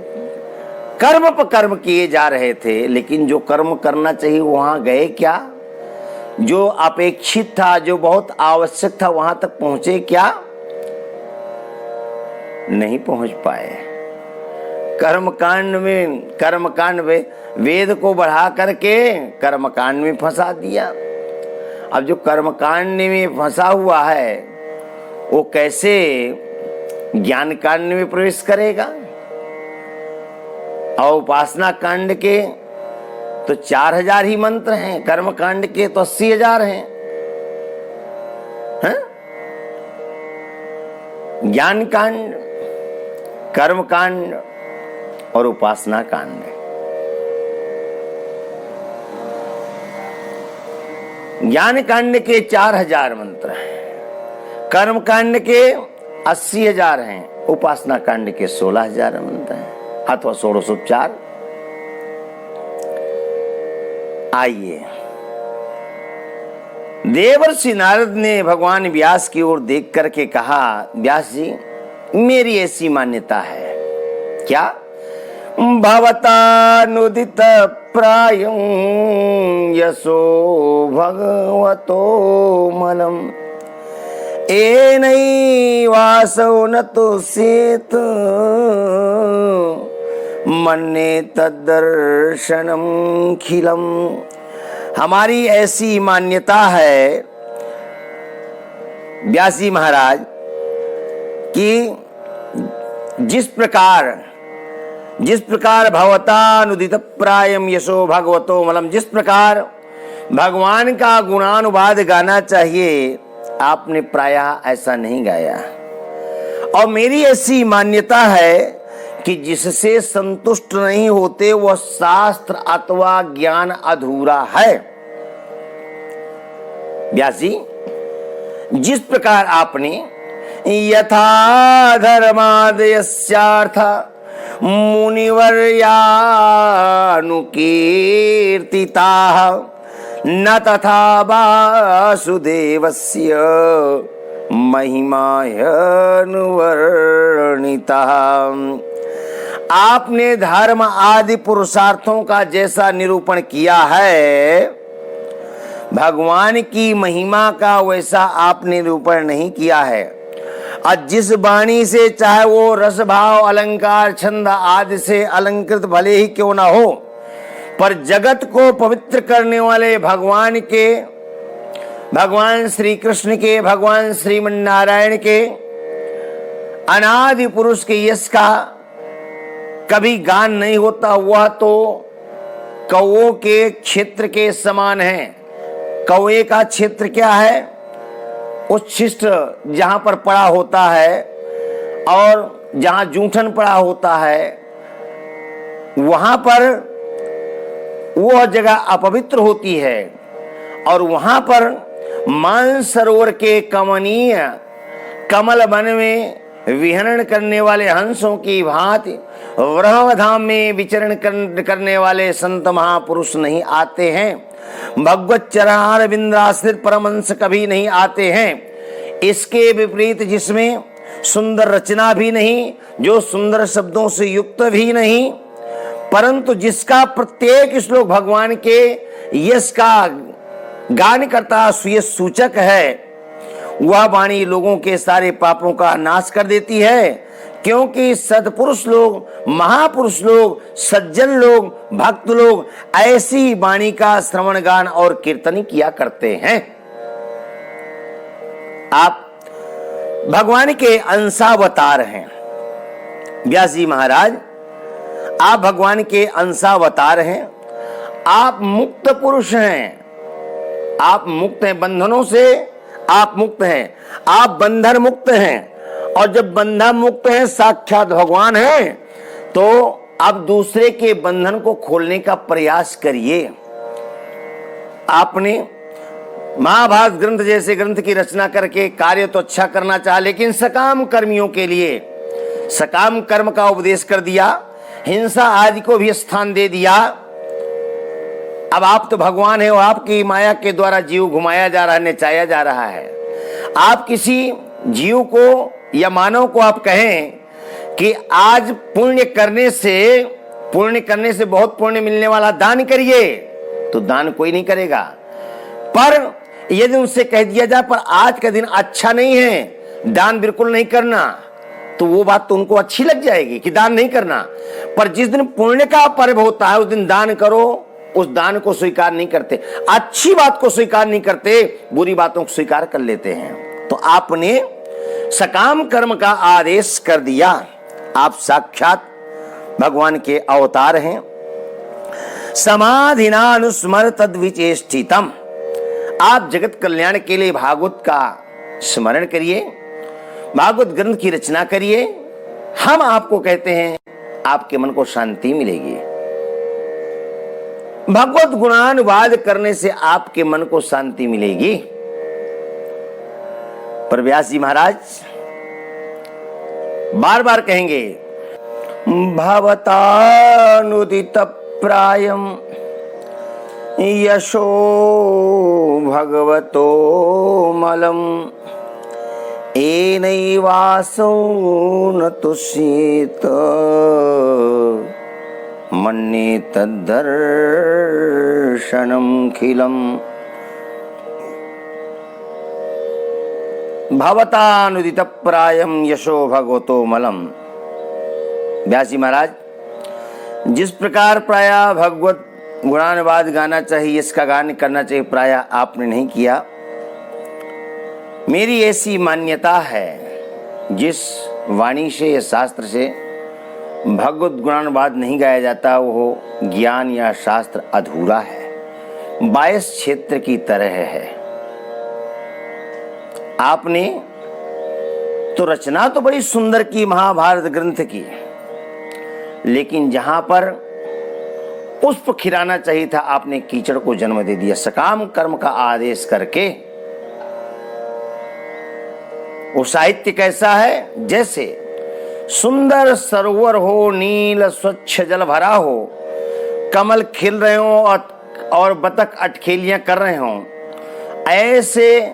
कर्म पर कर्म किए जा रहे थे, लेकिन जो कर्म करना चाहिए वहां गए क्या? जो अपेक्षित था, जो बहुत आवश्यक था, वहां तक पहुंचे क्या? नहीं पहुंच पाए। कर्मकांड में वेद को बढ़ा करके कर्मकांड में फंसा दिया। अब जो कर्मकांड में फंसा हुआ है वो कैसे ज्ञान कांड में प्रवेश करेगा? और उपासना कांड के तो 4000 ही मंत्र हैं, कर्म कांड के तो 80,000 हैं। ज्ञान कांड, कर्म कांड और उपासना कांड। ज्ञान कांड के 4000 मंत्र हैं, कर्म कांड के 80,000 हैं, उपासना कांड के 16,000 मंत्र हैं, अथवा 1604। आइए, देवर्षि नारद ने भगवान व्यास की ओर देख करके कहा, व्यास जी, मेरी ऐसी मान्यता है। क्या? भवतानुदित प्रायं यशो भगवतो मलम एनैवासो न तुष्येत मन्ये तद्दर्शनम खिलम। हमारी ऐसी मान्यता है व्यास जी महाराज कि जिस प्रकार भवतानुदित प्रायम यशो भगवतो मलम, जिस प्रकार भगवान का गुणानुवाद गाना चाहिए, आपने प्रायः ऐसा नहीं गाया। और मेरी ऐसी मान्यता है कि जिससे संतुष्ट नहीं होते वह शास्त्र अथवा ज्ञान अधूरा है। व्यास जी, जिस प्रकार आपने यथा धर्मादयस्यार्थ मुनिवर्यानुकीर्तिताः न तथा वासुदेवस्य महिमानुवर्णितः। आपने धर्म आदि पुरुषार्थों का जैसा निरूपण किया है, भगवान की महिमा का वैसा आपने निरूपण नहीं किया है। और जिस वाणी से, चाहे वो रस भाव अलंकार छंद आदि से अलंकृत भले ही क्यों ना हो, पर जगत को पवित्र करने वाले भगवान के, भगवान श्री कृष्ण के, भगवान श्रीमन नारायण के अनादि पुरुष के यश का कभी गान नहीं होता। वह तो कौओं के क्षेत्र के समान है। कौए का क्षेत्र क्या है? उच्छिष्ट जहां पर पड़ा होता है और जहां जूठन पड़ा होता है, वहां पर वह जगह अपवित्र होती है। और वहां पर मानसरोवर के कमनीय कमल वन में विहरण करने वाले हंसों की भांति वृषभधाम में विचरण करने वाले संत महापुरुष नहीं आते हैं। भगवत चरण बिंद्राश्रित परमहंस कभी नहीं आते हैं। इसके विपरीत जिसमें सुंदर रचना भी नहीं, जो सुंदर शब्दों से युक्त भी नहीं, परंतु जिसका प्रत्येक श्लोक भगवान के यश का गान करता सुयश सूचक है, वह वाणी लोगों के सारे पापों का नाश कर देती है। क्योंकि सत्पुरुष लोग, महापुरुष लोग, सज्जन लोग, भक्त लोग ऐसी वाणी का श्रवण गान और कीर्तन किया करते हैं। आप भगवान के अंशावतार हैं व्यास जी महाराज, आप भगवान के अंशावतार हैं। आप मुक्त पुरुष हैं, आप मुक्त हैं बंधनों से, आप मुक्त हैं, आप बंधन मुक्त हैं। और जब बंधन मुक्त हैं, साक्षात भगवान हैं, तो अब दूसरे के बंधन को खोलने का प्रयास करिए। आपने महाभारत ग्रंथ जैसे ग्रंथ की रचना करके कार्य तो अच्छा करना चाहा, लेकिन सकाम कर्मियों के लिए सकाम कर्म का उपदेश कर दिया, हिंसा आदि को भी स्थान दे दिया। अब आप तो भगवान है और आपकी माया के द्वारा जीव घुमाया जा रहा है, नचाया जा रहा है। आप किसी जीव को या मानव को आप कहें कि आज पुण्य करने से बहुत पुण्य मिलने वाला दान करिए, तो दान कोई नहीं करेगा। पर यदि उनसे कह दिया जाए पर आज का दिन अच्छा नहीं है, दान बिल्कुल नहीं करना, तो वो बात तो उनको अच्छी लग जाएगी कि दान नहीं करना। पर जिस दिन पुण्य का पर्व होता है उस दिन दान करो, उस दान को स्वीकार नहीं करते, अच्छी बात को स्वीकार नहीं करते, बुरी बातों को स्वीकार कर लेते हैं। तो आपने सकाम कर्म का आदेश कर दिया। आप साक्षात भगवान के अवतार हैं। समाधिना अनुस्मर तद्विचेष्टितम। आप जगत कल्याण के लिए भागवत का स्मरण करिए, भागवत ग्रंथ की रचना करिए। हम आपको कहते हैं आपके मन को शांति मिलेगी। भगवत गुणानुवाद करने से आपके मन को शांति मिलेगी। पर व्यास जी महाराज बार बार कहेंगे, भवतानुदित प्रायम यशो भगवतो मलम एनैवासो न तुष्येत मन्ये तद्दर्शनम खिलम। भवतानुदित प्रायम यशो भगवतो मलम। व्यास जी महाराज, जिस प्रकार प्राय भगवत गुणानुवाद गाना चाहिए, इसका गान करना चाहिए, प्राय आपने नहीं किया। मेरी ऐसी मान्यता है, जिस वाणी से या शास्त्र से भगवत गुणानुवाद नहीं गाया जाता, वो ज्ञान या शास्त्र अधूरा है, 22 क्षेत्र की तरह है। आपने तो रचना तो बड़ी सुंदर की महाभारत ग्रंथ की, लेकिन जहां पर पुष्प खिलाना चाहिए था, आपने कीचड़ को जन्म दे दिया। सकाम कर्म का आदेश करके वो साहित्य कैसा है? जैसे सुंदर सरोवर हो, नील स्वच्छ जल भरा हो, कमल खिल रहे हो और बतख अटखेलियां कर रहे हो, ऐसे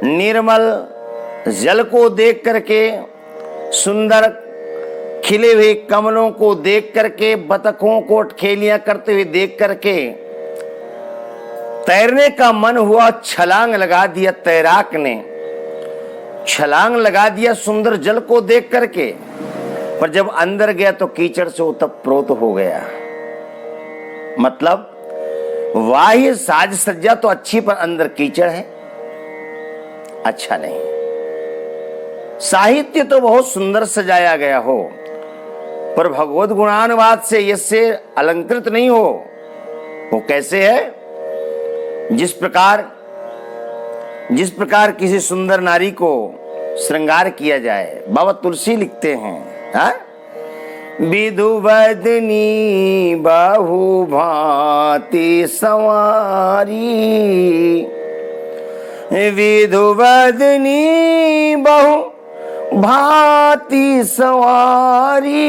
निर्मल जल को देख करके, सुंदर खिले हुए कमलों को देख करके, बतखों को अटखेलियां करते हुए देख करके तैरने का मन हुआ। छलांग लगा दिया तैराक ने, छलांग लगा दिया सुंदर जल को देख करके, पर जब अंदर गया तो कीचड़ से ओतप्रोत हो गया। मतलब बाह्य साज सज्जा तो अच्छी, पर अंदर कीचड़ है, अच्छा नहीं। साहित्य तो बहुत सुंदर सजाया गया हो, पर भगवत गुणानुवाद से इससे अलंकृत नहीं हो। वो कैसे है? जिस प्रकार किसी सुंदर नारी को श्रृंगार किया जाए। बाबा तुलसी लिखते हैं, विधु बदनी बहु भांति संवारी, विधु बदनी बहु भांति संवारी,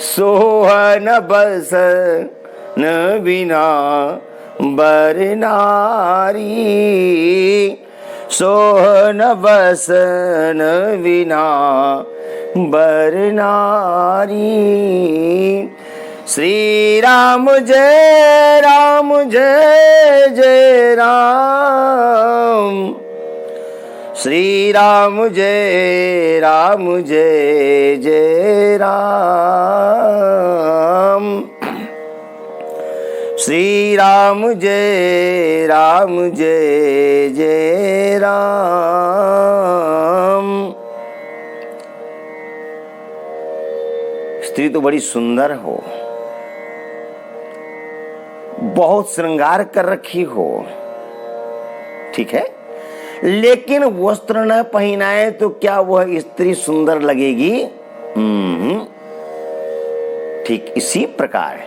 सोहन बसन बिना बर नारी, सोहन बसन बिना बर नारी। श्री राम जय राम जय जय राम, श्री राम जय राम जय जय राम, श्री राम जय जय राम। स्त्री तो बड़ी सुंदर हो, बहुत श्रृंगार कर रखी हो, ठीक है, लेकिन वस्त्र न पहनाए तो क्या वह स्त्री सुंदर लगेगी? ठीक इसी प्रकार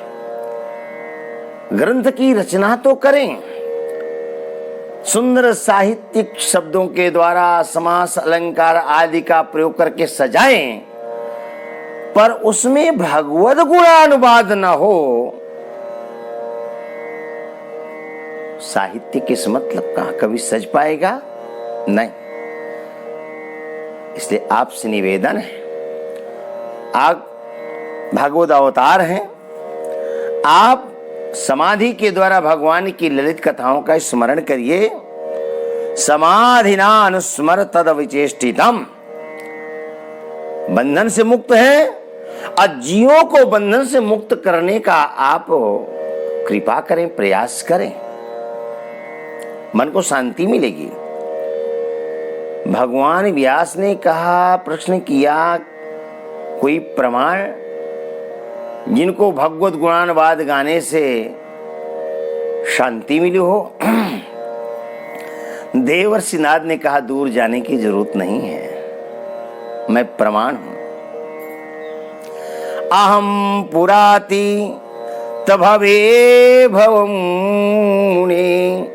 ग्रंथ की रचना तो करें, सुंदर साहित्यिक शब्दों के द्वारा समास अलंकार आदि का प्रयोग करके सजाएं, पर उसमें भगवद गुणानुवाद न हो। साहित्य किस मतलब का कभी सज पाएगा? नहीं। इसलिए आपसे निवेदन है, आप भगवद अवतार हैं, आप समाधि के द्वारा भगवान की ललित कथाओं का स्मरण करिए। समाधिना अनुस्मर तद विचेष्टितम, बंधन से मुक्त है और जीवों को बंधन से मुक्त करने का आप कृपा करें, प्रयास करें, मन को शांति मिलेगी। भगवान व्यास ने कहा, प्रश्न किया, कोई प्रमाण जिनको भगवत गुणानुवाद गाने से शांति मिली हो? देवर्षि नारद ने कहा, दूर जाने की जरूरत नहीं है, मैं प्रमाण हूं। अहम पुराति तभवे भवं मुने,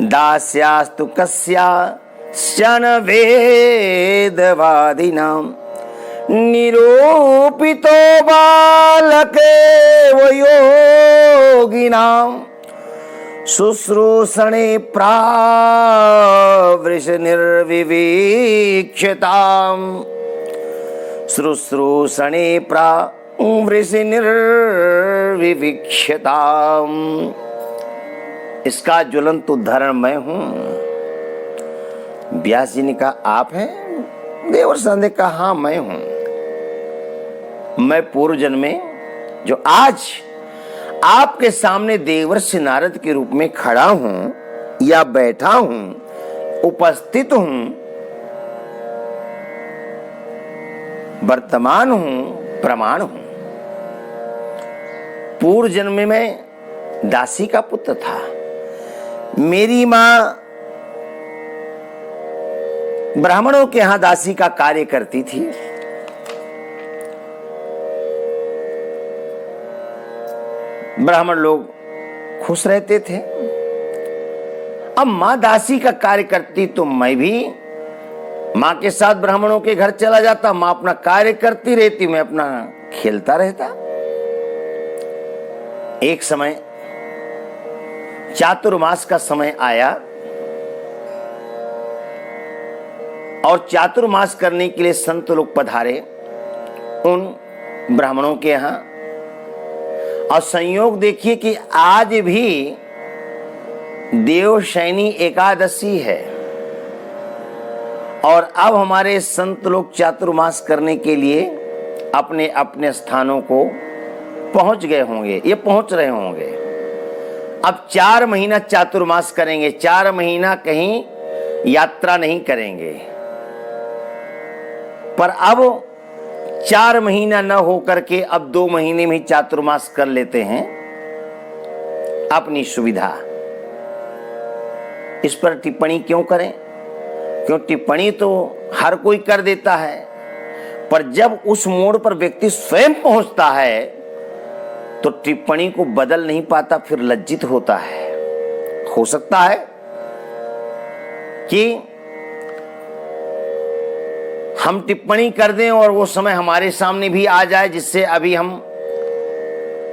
दास्यास्तु कस्याश्चन वेदवादिनां, निरूपितो बालके वयोगिनां, शुश्रूषणे प्रावृष निर्विवीक्षतां, शुश्रूषणे प्रावृष निर्विवीक्षतां। इसका ज्वलंत उदाहरण मैं हूं। व्यास जी ने कहा, आप हैं? देवर्षि ने कहा, हाँ मैं हूं। मैं पूर्व जन्म में जो आज आपके सामने देवर्षि नारद के रूप में खड़ा हूं या बैठा हूं, उपस्थित हूं, वर्तमान हूं, प्रमाण हूं। पूर्व जन्म में मैं दासी का पुत्र था। मेरी मां ब्राह्मणों के यहां दासी का कार्य करती थी। ब्राह्मण लोग खुश रहते थे। अब मां दासी का कार्य करती तो मैं भी माँ के साथ ब्राह्मणों के घर चला जाता, माँ अपना कार्य करती रहती, मैं अपना खेलता रहता। एक समय चातुर्मास का समय आया और चातुर्मास करने के लिए संत लोग पधारे उन ब्राह्मणों के यहां। और संयोग देखिए कि आज भी देवशयनी एकादशी है और अब हमारे संत लोग चातुर्मास करने के लिए अपने अपने स्थानों को पहुंच गए होंगे, ये पहुंच रहे होंगे। अब 4 महीना चातुर्मास करेंगे, 4 महीना कहीं यात्रा नहीं करेंगे। पर अब 4 महीना न होकर के अब 2 महीने में चातुर्मास कर लेते हैं अपनी सुविधा। इस पर टिप्पणी क्यों करें? क्यों टिप्पणी तो हर कोई कर देता है, पर जब उस मोड़ पर व्यक्ति स्वयं पहुंचता है तो टिप्पणी को बदल नहीं पाता, फिर लज्जित होता है। हो सकता है कि हम टिप्पणी कर दें और वो समय हमारे सामने भी आ जाए जिससे अभी हम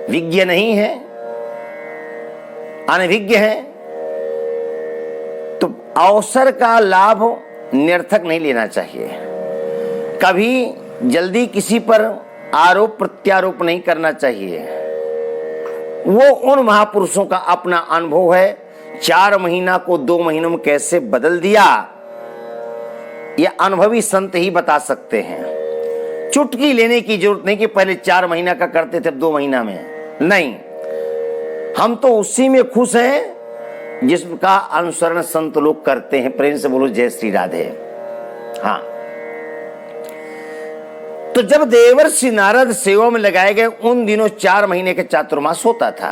विज्ञ नहीं हैं, अनभिज्ञ हैं, तो अवसर का लाभ निरर्थक नहीं लेना चाहिए। कभी जल्दी किसी पर आरोप प्रत्यारोप नहीं करना चाहिए। वो उन महापुरुषों का अपना अनुभव है, 4 महीना को 2 महीनों में कैसे बदल दिया, ये अनुभवी संत ही बता सकते हैं। चुटकी लेने की जरूरत नहीं कि पहले 4 महीना का करते थे 2 महीना में, नहीं। हम तो उसी में खुश हैं जिसका अनुसरण संत लोग करते हैं। प्रेम से बोलो जय श्री राधे। हाँ, तो जब देवर्षि नारद सेवा में लगाए गए उन दिनों 4 महीने के चातुर्मास होता था।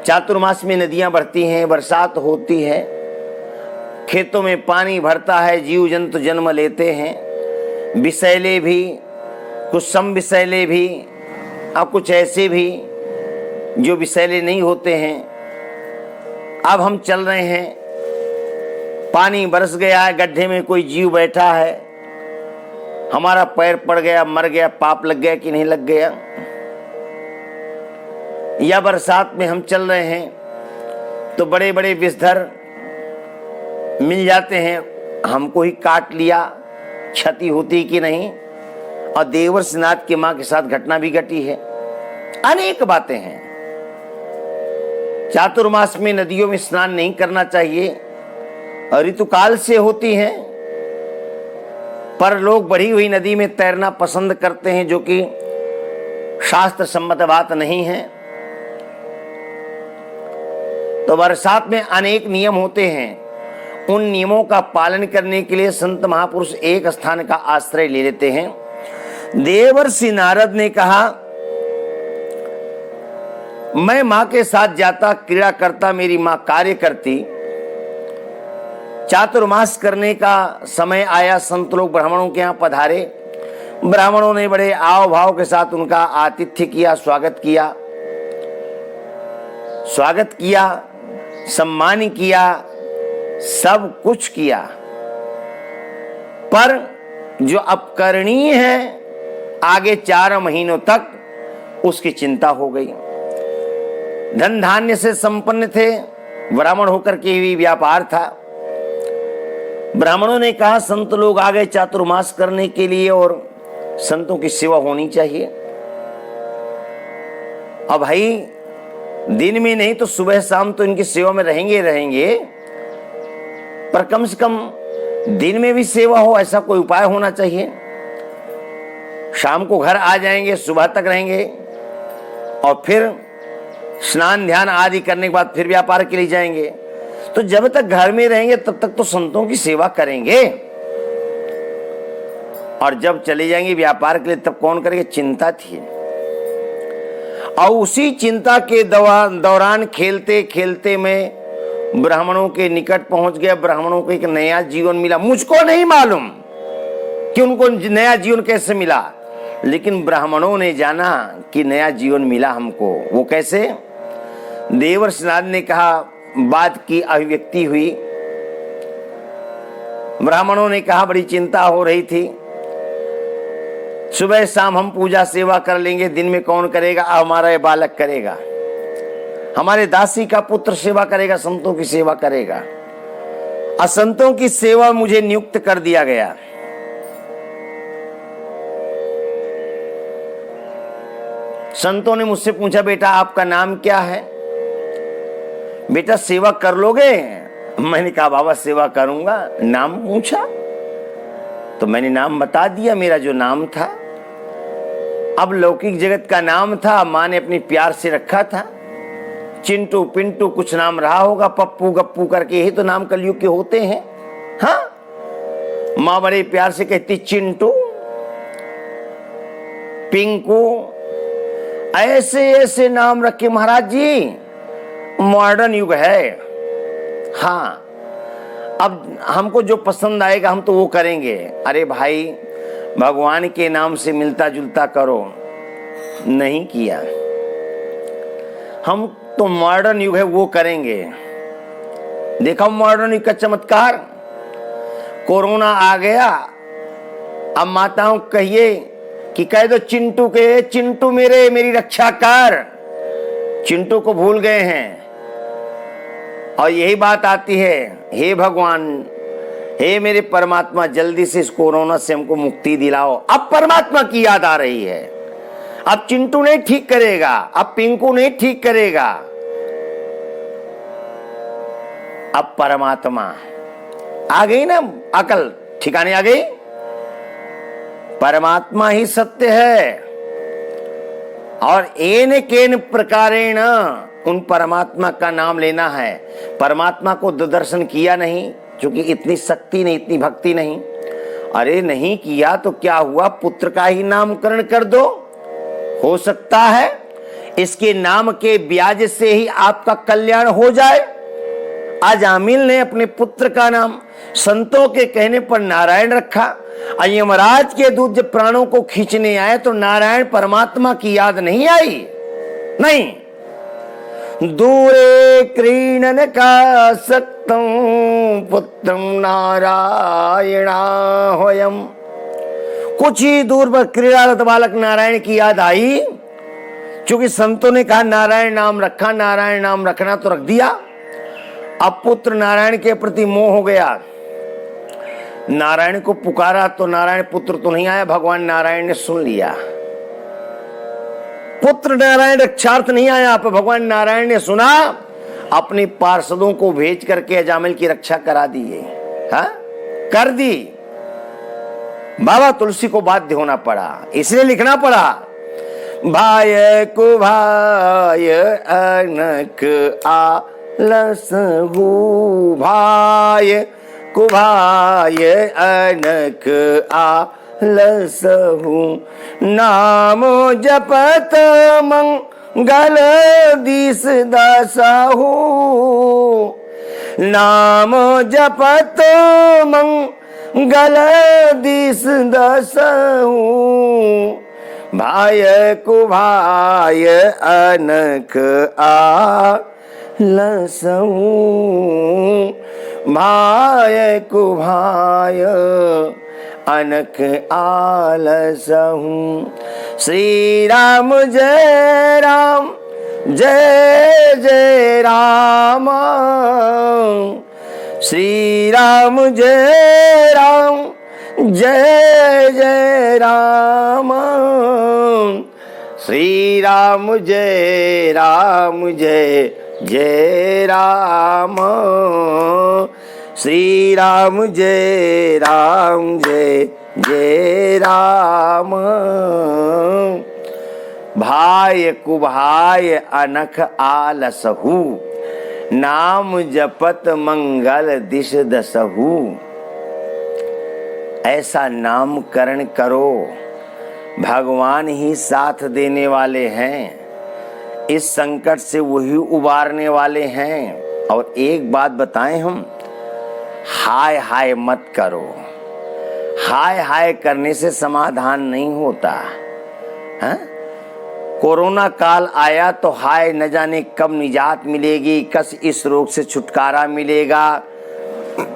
चातुर्मास में नदियां बढ़ती हैं, बरसात होती है, खेतों में पानी भरता है, जीव जंतु जन्म लेते हैं, विषैले भी, कुछ सम विषैले भी और कुछ ऐसे भी जो विषैले नहीं होते हैं। अब हम चल रहे हैं, पानी बरस गया है, गड्ढे में कोई जीव बैठा है, हमारा पैर पड़ गया, मर गया, पाप लग गया कि नहीं लग गया। या बरसात में हम चल रहे हैं तो बड़े बड़े विषधर मिल जाते हैं, हमको ही काट लिया, क्षति होती कि नहीं। और देवर्षि नारद की मां के साथ घटना भी घटी है। अनेक बातें हैं। चातुर्मास में नदियों में स्नान नहीं करना चाहिए, ऋतुकाल से होती हैं, पर लोग बढ़ी हुई नदी में तैरना पसंद करते हैं, जो कि शास्त्र सम्मत बात नहीं है। तो बरसात में अनेक नियम होते हैं, उन नियमों का पालन करने के लिए संत महापुरुष एक स्थान का आश्रय ले लेते हैं। देवर्षि नारद ने कहा, मैं मां के साथ जाता, क्रीड़ा करता, मेरी मां कार्य करती। चातुर्मास करने का समय आया, संत लोग ब्राह्मणों के यहाँ पधारे। ब्राह्मणों ने बड़े आव भाव के साथ उनका आतिथ्य किया, स्वागत किया, सम्मान किया, सब कुछ किया। पर जो अपकरणीय है आगे 4 महीनों तक उसकी चिंता हो गई। धन धान्य से संपन्न थे, ब्राह्मण होकर के भी व्यापार था। ब्राह्मणों ने कहा, संत लोग आ गए चातुर्मास करने के लिए और संतों की सेवा होनी चाहिए। अब भाई दिन में नहीं तो सुबह शाम तो इनकी सेवा में रहेंगे, पर कम से कम दिन में भी सेवा हो, ऐसा कोई उपाय होना चाहिए। शाम को घर आ जाएंगे, सुबह तक रहेंगे और फिर स्नान ध्यान आदि करने के बाद फिर व्यापार के लिए जाएंगे। तो जब तक घर में रहेंगे तब तक तो संतों की सेवा करेंगे, और जब चले जाएंगे व्यापार के लिए तब कौन करेंगे? चिंता थी। और उसी चिंता के दौरान खेलते खेलते मैं ब्राह्मणों के निकट पहुंच गया। ब्राह्मणों को एक नया जीवन मिला। मुझको नहीं मालूम कि उनको नया जीवन कैसे मिला, लेकिन ब्राह्मणों ने जाना कि नया जीवन मिला हमको। वो कैसे? देवर्षि नारद ने कहा, बात की अभिव्यक्ति हुई ब्राह्मणों ने कहा बड़ी चिंता हो रही थी, सुबह शाम हम पूजा सेवा कर लेंगे, दिन में कौन करेगा? हमारा ये बालक करेगा, हमारे दासी का पुत्र सेवा करेगा, संतों की सेवा करेगा। असंतों की सेवा मुझे नियुक्त कर दिया गया। संतों ने मुझसे पूछा, बेटा आपका नाम क्या है? बेटा सेवा कर लोगे? मैंने कहा बाबा सेवा करूंगा। नाम पूछा तो मैंने नाम बता दिया, मेरा जो नाम था। अब लौकिक जगत का नाम था, माँ ने अपनी प्यार से रखा था। चिंटू पिंटू कुछ नाम रहा होगा, पप्पू गप्पू करके, यही तो नाम कलयुग के होते हैं। हाँ, माँ बड़े प्यार से कहती चिंटू, पिंकू, ऐसे ऐसे नाम रखे महाराज जी, मॉडर्न युग है। हाँ, अब हमको जो पसंद आएगा हम तो वो करेंगे। अरे भाई, भगवान के नाम से मिलता जुलता करो। नहीं किया, हम तो मॉडर्न युग है वो करेंगे। देखा मॉडर्न युग का चमत्कार, कोरोना आ गया। अब माताओं कहिए कि कह दो चिंटू के, चिंटू मेरी रक्षा कर। चिंटू को भूल गए हैं और यही बात आती है, हे भगवान, हे मेरे परमात्मा, जल्दी से इस कोरोना से हमको मुक्ति दिलाओ। अब परमात्मा की याद आ रही है। अब चिंटू नहीं ठीक करेगा, अब पिंकू नहीं ठीक करेगा, अब परमात्मा आ गई ना, अकल ठिकाने आ गई। परमात्मा ही सत्य है और एन केन प्रकारेण उन परमात्मा का नाम लेना है। परमात्मा को दर्शन किया नहीं, क्योंकि इतनी शक्ति नहीं, इतनी भक्ति नहीं। अरे नहीं किया तो क्या हुआ, पुत्र का ही नामकरण कर दो, हो सकता है इसके नाम के ब्याज से ही आपका कल्याण हो जाए। आज आमिल ने अपने पुत्र का नाम संतों के कहने पर नारायण रखा। यमराज के दूत जब प्राणों को खींचने आए तो नारायण परमात्मा की याद नहीं आई। नहीं, दूरे क्रीडन का सक्तं पुत्रं नारायणा होयम। कुछ ही दूर पर क्रीड़ारत बालक नारायण की याद आई। क्योंकि संतों ने कहा नारायण नाम रखा, नारायण नाम रखना तो रख दिया। अब पुत्र नारायण के प्रति मोह हो गया। नारायण को पुकारा तो नारायण पुत्र तो नहीं आया, भगवान नारायण ने सुन लिया। पुत्र नारायण रक्षार्थ नहीं आया, पर भगवान नारायण ने सुना, अपने पार्षदों को भेज करके अजामिल की रक्षा करा दिए। हाँ, कर दी। बाबा तुलसी को बाध्य होना पड़ा, इसलिए लिखना पड़ा, भाय को भाय अनक आलसहु, भाय को भाय अनक आलसहु, नाम जपत मंगल दिस दसहु, नाम जपत मंगल दिस दसहु, भाय को भाय अनक आलसहु, भाय को भाय अनक आलसहु। श्री राम जय राम, जय जय राम, श्री राम जय राम, जय जय राम, श्री राम जय राम, जय जय राम, श्री राम जय राम, जय जय राम। भाय कुभाय अनख आलसहु, नाम जपत मंगल दिश दसहु। ऐसा नामकरण करो, भगवान ही साथ देने वाले हैं, इस संकट से वही उबारने वाले हैं। और एक बात बताएं हम, हाय हाय मत करो। हाय हाय करने से समाधान नहीं होता है। कोरोना काल आया तो हाय न जाने कब निजात मिलेगी, कस इस रोग से छुटकारा मिलेगा,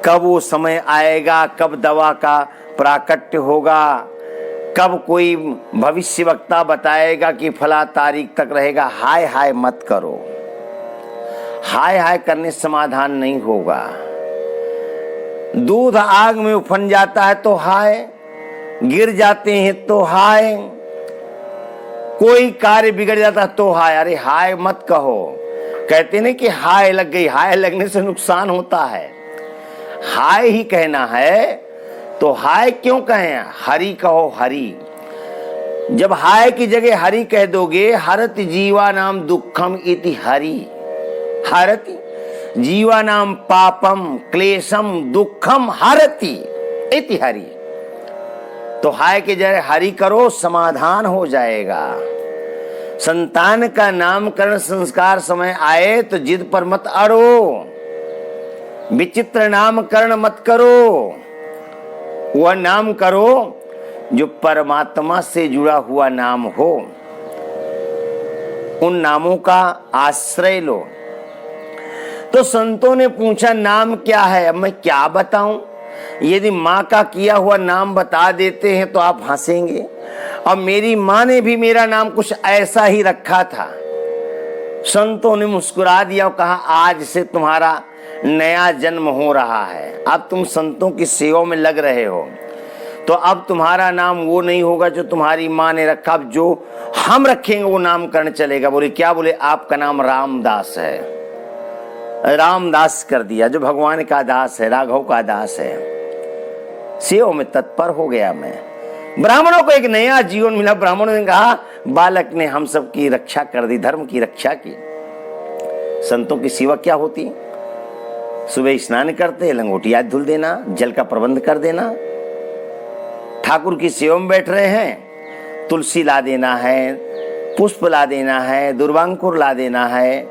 कब वो समय आएगा, कब दवा का प्राकट्य होगा, कब कोई भविष्यवक्ता बताएगा कि फला तारीख तक रहेगा। हाय हाय मत करो। हाय हाय करने समाधान नहीं होगा। दूध आग में उफन जाता है तो हाय, गिर जाते हैं तो हाय, कोई कार्य बिगड़ जाता है तो हाय। अरे हाय मत कहो। कहते नहीं कि हाय लग गई, हाय लगने से नुकसान होता है। हाय ही कहना है तो हाय क्यों कहें, हरि कहो हरि। जब हाय की जगह हरि कह दोगे, हरति जीवा नाम दुखम इति हरि, हरति जीवा नाम पापम क्लेशम दुखम हरति इति हरि। तो हाय के जगह हरि करो, समाधान हो जाएगा। संतान का नामकरण संस्कार समय आए तो जिद पर मत अड़ो, विचित्र नामकरण मत करो। वह नाम करो जो परमात्मा से जुड़ा हुआ नाम हो। उन नामों का आश्रय लो। तो संतों ने पूछा नाम क्या है? अब मैं क्या बताऊं? यदि माँ का किया हुआ नाम बता देते हैं तो आप हंसेंगे। और मेरी माँ ने भी मेरा नाम कुछ ऐसा ही रखा था। संतों ने मुस्कुरा दिया और कहा आज से तुम्हारा नया जन्म हो रहा है। अब तुम संतों की सेवा में लग रहे हो तो अब तुम्हारा नाम वो नहीं होगा जो तुम्हारी माँ ने रखा। अब जो हम रखेंगे वो नामकरण चलेगा। बोले क्या? बोले आपका नाम रामदास है। रामदास कर दिया, जो भगवान का दास है, राघव का दास है। सेवा में तत्पर हो गया मैं। ब्राह्मणों को एक नया जीवन मिला। ब्राह्मणों ने कहा बालक ने हम सब की रक्षा कर दी, धर्म की रक्षा की। संतों की सेवा क्या होती? सुबह स्नान करते, लंगोटिया धुल देना, जल का प्रबंध कर देना। ठाकुर की सेवा में बैठ रहे हैं, तुलसी ला देना है, पुष्प ला देना है, दुर्वांकुर ला देना है,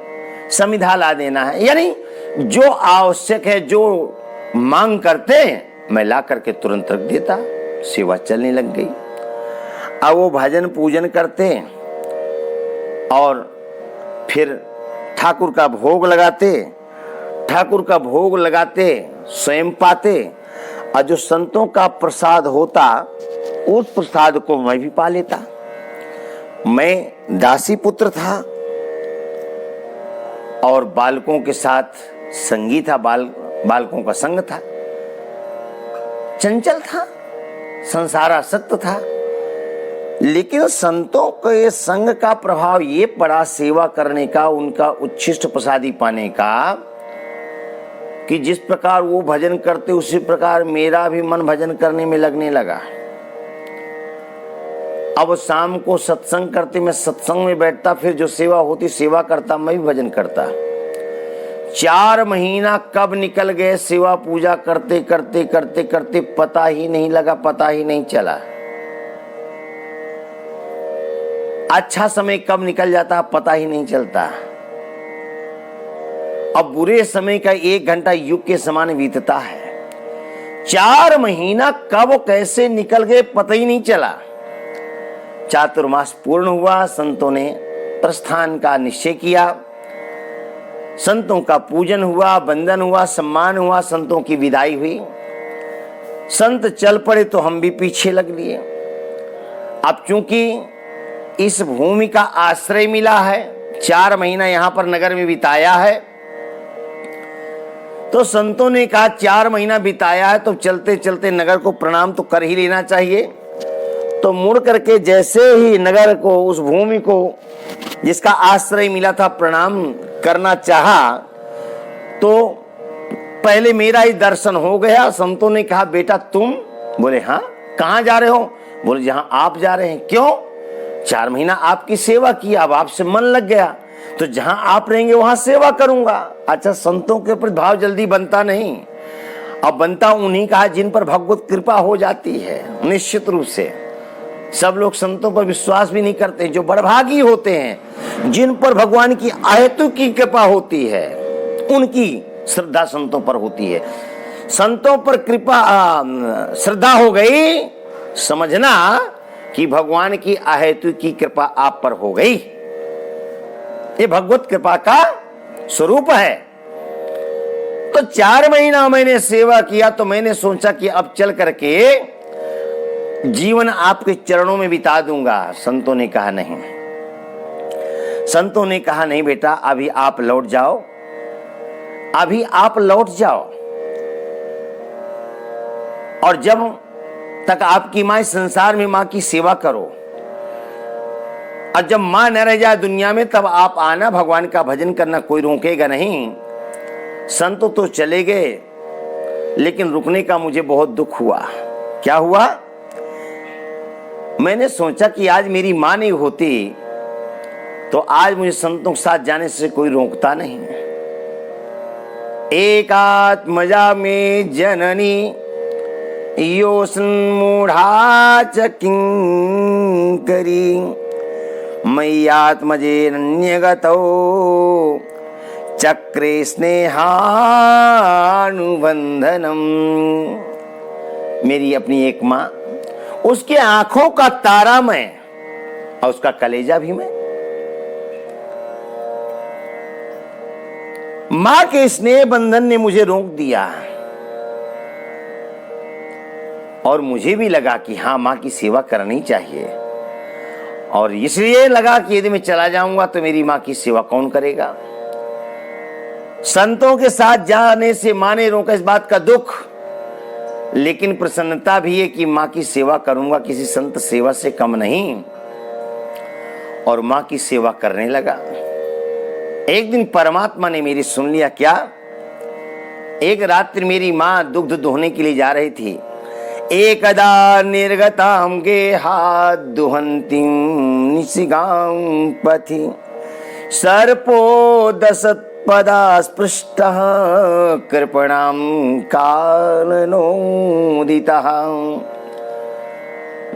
समिधा ला देना है। यानी जो आवश्यक है, जो मांग करते मैं ला करके तुरंत रख देता। सेवा चलने लग गई। अब वो भजन पूजन करते और फिर ठाकुर का भोग लगाते। ठाकुर का भोग लगाते, स्वयं पाते। और जो संतों का प्रसाद होता उस प्रसाद को मैं भी पा लेता। मैं दासी पुत्र था और बालकों के साथ संगी था, बालकों का संग था, चंचल था, संसारासक्त था। लेकिन संतों के संग का प्रभाव ये पड़ा सेवा करने का, उनका उच्छिष्ट प्रसादी पाने का, कि जिस प्रकार वो भजन करते उसी प्रकार मेरा भी मन भजन करने में लगने लगा। अब शाम को सत्संग करते मैं सत्संग में बैठता, फिर जो सेवा होती सेवा करता, मैं भी भजन करता। 4 महीना कब निकल गए सेवा पूजा करते करते करते करते, पता ही नहीं लगा, पता ही नहीं चला। अच्छा समय कब निकल जाता पता ही नहीं चलता। अब बुरे समय का 1 घंटा युग के समान बीतता है। 4 महीना कब कैसे निकल गए पता ही नहीं चला। चातुर्मास पूर्ण हुआ, संतों ने प्रस्थान का निश्चय किया, संतों का पूजन हुआ, वंदन हुआ, सम्मान हुआ, संतों की विदाई हुई। संत चल पड़े तो हम भी पीछे लग लिए। अब चूंकि इस भूमि का आश्रय मिला है, 4 महीना यहां पर नगर में बिताया है, तो संतों ने कहा 4 महीना बिताया है तो चलते चलते नगर को प्रणाम तो कर ही लेना चाहिए। तो मुड़ करके जैसे ही नगर को, उस भूमि को जिसका आश्रय मिला था, प्रणाम करना चाहा तो पहले मेरा ही दर्शन हो गया। संतों ने कहा बेटा तुम? बोले हाँ। कहाँ जा रहे हो? बोले जहां आप जा रहे हैं। क्यों? 4 महीना आपकी सेवा की, अब आपसे मन लग गया तो जहां आप रहेंगे वहां सेवा करूंगा। अच्छा, संतों के प्रति भाव जल्दी बनता नहीं। अब बनता उन्हीं का जिन पर भगवत कृपा हो जाती है। निश्चित रूप से सब लोग संतों पर विश्वास भी नहीं करते। जो बड़भागी होते हैं, जिन पर भगवान की अहेतु की कृपा होती है, उनकी श्रद्धा संतों पर होती है। संतों पर कृपा श्रद्धा हो गई, समझना कि भगवान की अहेतु की कृपा आप पर हो गई। ये भगवत कृपा का स्वरूप है। तो 4 महीना मैंने सेवा किया तो मैंने सोचा कि अब चल करके जीवन आपके चरणों में बिता दूंगा। संतों ने कहा नहीं, संतों ने कहा नहीं बेटा, अभी आप लौट जाओ, अभी आप लौट जाओ, और जब तक आपकी मां इस संसार में मां की सेवा करो, और जब मां न रह जाए दुनिया में तब आप आना, भगवान का भजन करना, कोई रोकेगा नहीं। संत तो चले गए, लेकिन रुकने का मुझे बहुत दुख हुआ। क्या हुआ? मैंने सोचा कि आज मेरी मां नहीं होती तो आज मुझे संतों के साथ जाने से कोई रोकता नहीं। एकात्मजा में जननी योऽसन्मूढा च किंकरी मय्यात्मजेनन्यगतौ चक्रे स्नेहानुबंधनम। मेरी अपनी एक मां, उसके आंखों का तारा मैं और उसका कलेजा भी मैं। मां के स्नेह बंधन ने मुझे रोक दिया और मुझे भी लगा कि हाँ, मां की सेवा करनी चाहिए, और इसलिए लगा कि यदि मैं चला जाऊंगा तो मेरी मां की सेवा कौन करेगा। संतों के साथ जाने से मां ने रोका, इस बात का दुख, लेकिन प्रसन्नता भी है कि मां की सेवा करूंगा, किसी संत सेवा से कम नहीं, और मां की सेवा करने लगा। एक दिन परमात्मा ने मेरी सुन लिया। क्या? एक रात्रि मेरी मां दुग्ध दोहने के लिए जा रही थी। एकदा निर्गतां गेहात् दुहन्तीं निशिगां पथि सर्पो दशत्पदा स्पृष्टः कृपणां कालनोदितः।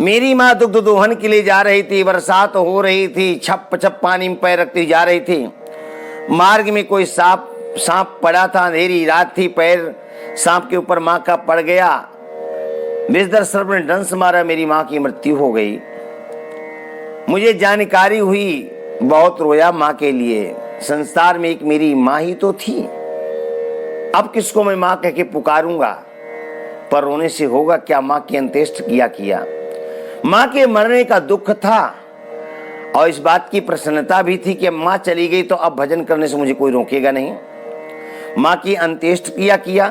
मेरी मां दुग्ध दोहन के लिए जा रही थी, बरसात हो रही थी, छप छप पानी में पैर रखती जा रही थी। मार्ग में कोई सांप पड़ा था, अंधेरी रात थी, पैर सांप के ऊपर मां का पड़ गया, विषधर सर्प ने डंस मारा, मेरी मां की मृत्यु हो गई। मुझे जानकारी हुई, बहुत रोया मां के लिए। संसार में एक मेरी मां ही तो थी, अब किसको मैं मां कह के पुकारूंगा, पर रोने से होगा क्या। मां की अंत्येष्टि किया। मां के मरने का दुख था और इस बात की प्रसन्नता भी थी कि मां चली गई तो अब भजन करने से मुझे कोई रोकेगा नहीं। मां की अंत्येष्टि किया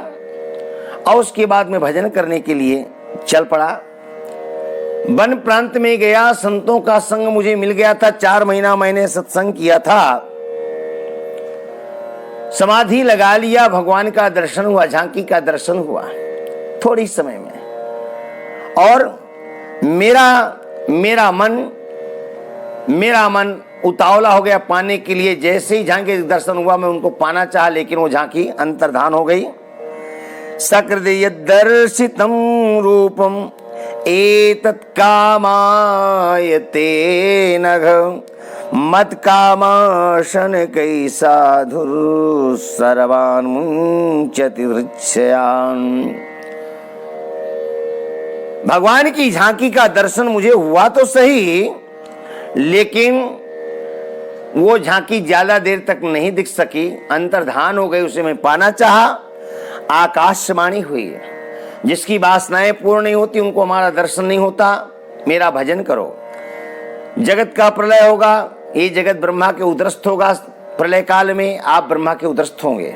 और उसके बाद मैं भजन करने के लिए चल पड़ा। वन प्रांत में गया, संतों का संग मुझे मिल गया था। 4 महीना मैंने सत्संग किया था, समाधि लगा लिया, भगवान का दर्शन हुआ, झांकी का दर्शन हुआ थोड़ी समय में, और मेरा मन उतावला हो गया पाने के लिए। जैसे ही झांकी दर्शन हुआ मैं उनको पाना चाहा, लेकिन वो झांकी अंतर्धान हो गई। सकृदय दर्शितम रूपम एतत् कामायते नघ मत कामाशन कै साधुर सर्वान् मुंचति वृक्षयान्। भगवान की झांकी का दर्शन मुझे हुआ तो सही, लेकिन वो झांकी ज्यादा देर तक नहीं दिख सकी, अंतर्धान हो गई। उसे मैं पाना चाहा। आकाशवाणी हुई, जिसकी वासनाएं पूर्ण नहीं होती उनको हमारा दर्शन नहीं होता, मेरा भजन करो। जगत का प्रलय होगा, ये जगत ब्रह्मा के उदरस्थ होगा, प्रलय काल में आप ब्रह्मा के उदरस्थ होंगे,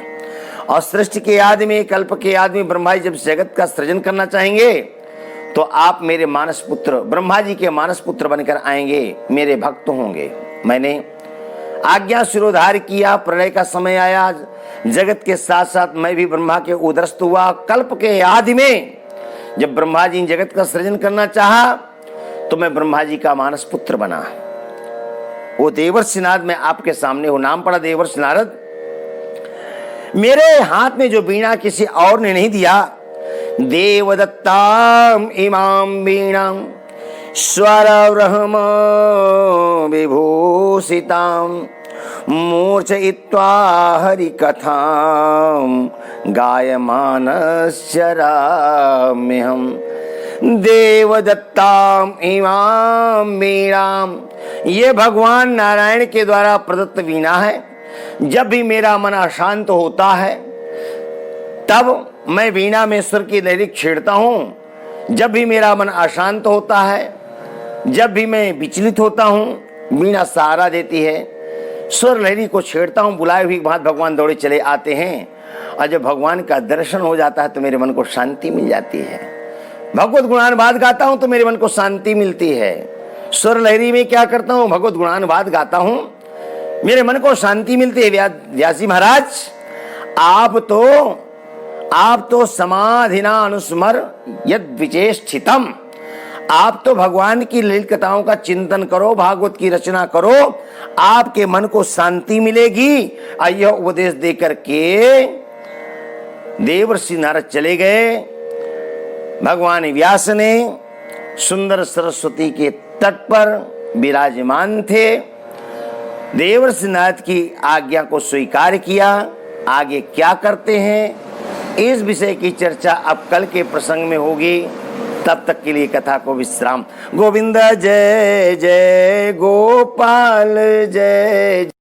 और सृष्टि के आदि में, कल्प के आदि में ब्रह्मा जी जब जगत का सृजन करना चाहेंगे तो आप मेरे मानस पुत्र, ब्रह्मा जी के मानस पुत्र बनकर आएंगे, मेरे भक्त होंगे। मैंने आज्ञा शिरोधार्य किया, प्रलय का समय आया, जगत के साथ साथ मैं भी ब्रह्मा के उदरस्थ हुआ। कल्प के आदि में जब ब्रह्मा जी जगत का सृजन करना चाहा तो मैं ब्रह्मा जी का मानस पुत्र बना। वो देवर्षि नारद, मैं आपके सामने हूं, नाम पड़ा देवर्षि नारद। मेरे हाथ में जो वीणा किसी और ने नहीं दिया, देवदत्ताम इमाम वीणाम स्वरब्रह्म विभूषिताम मूर्छयित्वा हरिकथाम गायमानश्चराम्यहम्। देवदत्ताम इमाम वीणाम, ये भगवान नारायण के द्वारा प्रदत्त वीणा है। जब भी मेरा मन अशांत होता है तब मैं वीणा में स्वर की लहरी छेड़ता हूं। जब भी मेरा मन अशांत होता है, जब भी मैं विचलित होता हूं, वीणा सहारा देती है। स्वर लहरी को छेड़ता हूं, बुलाए हुई भांति भगवान दौड़े चले आते हैं। और जब भगवान का दर्शन हो जाता है तो मेरे मन को शांति मिल जाती है। भगवत गुणानुवाद गाता हूं तो मेरे मन को शांति मिलती है। स्वर लहरी में क्या करता हूं? भगवत गुणानुवाद गाता हूं, मेरे मन को शांति मिलती है। व्यास जी महाराज, आप तो समाधिना अनुस्मर यद विचेष्टितम, आप तो भगवान की ललित कथाओं का चिंतन करो, भागवत की रचना करो, आपके मन को शांति मिलेगी। यह उपदेश देकर के देवर्षि नारद चले गए। भगवान व्यास ने सुंदर सरस्वती के तट पर विराजमान थे। देवर्षि नारद की आज्ञा को स्वीकार किया। आगे क्या करते हैं, इस विषय की चर्चा अब कल के प्रसंग में होगी। तब तक के लिए कथा को विश्राम। गोविंद जय जय गोपाल जय।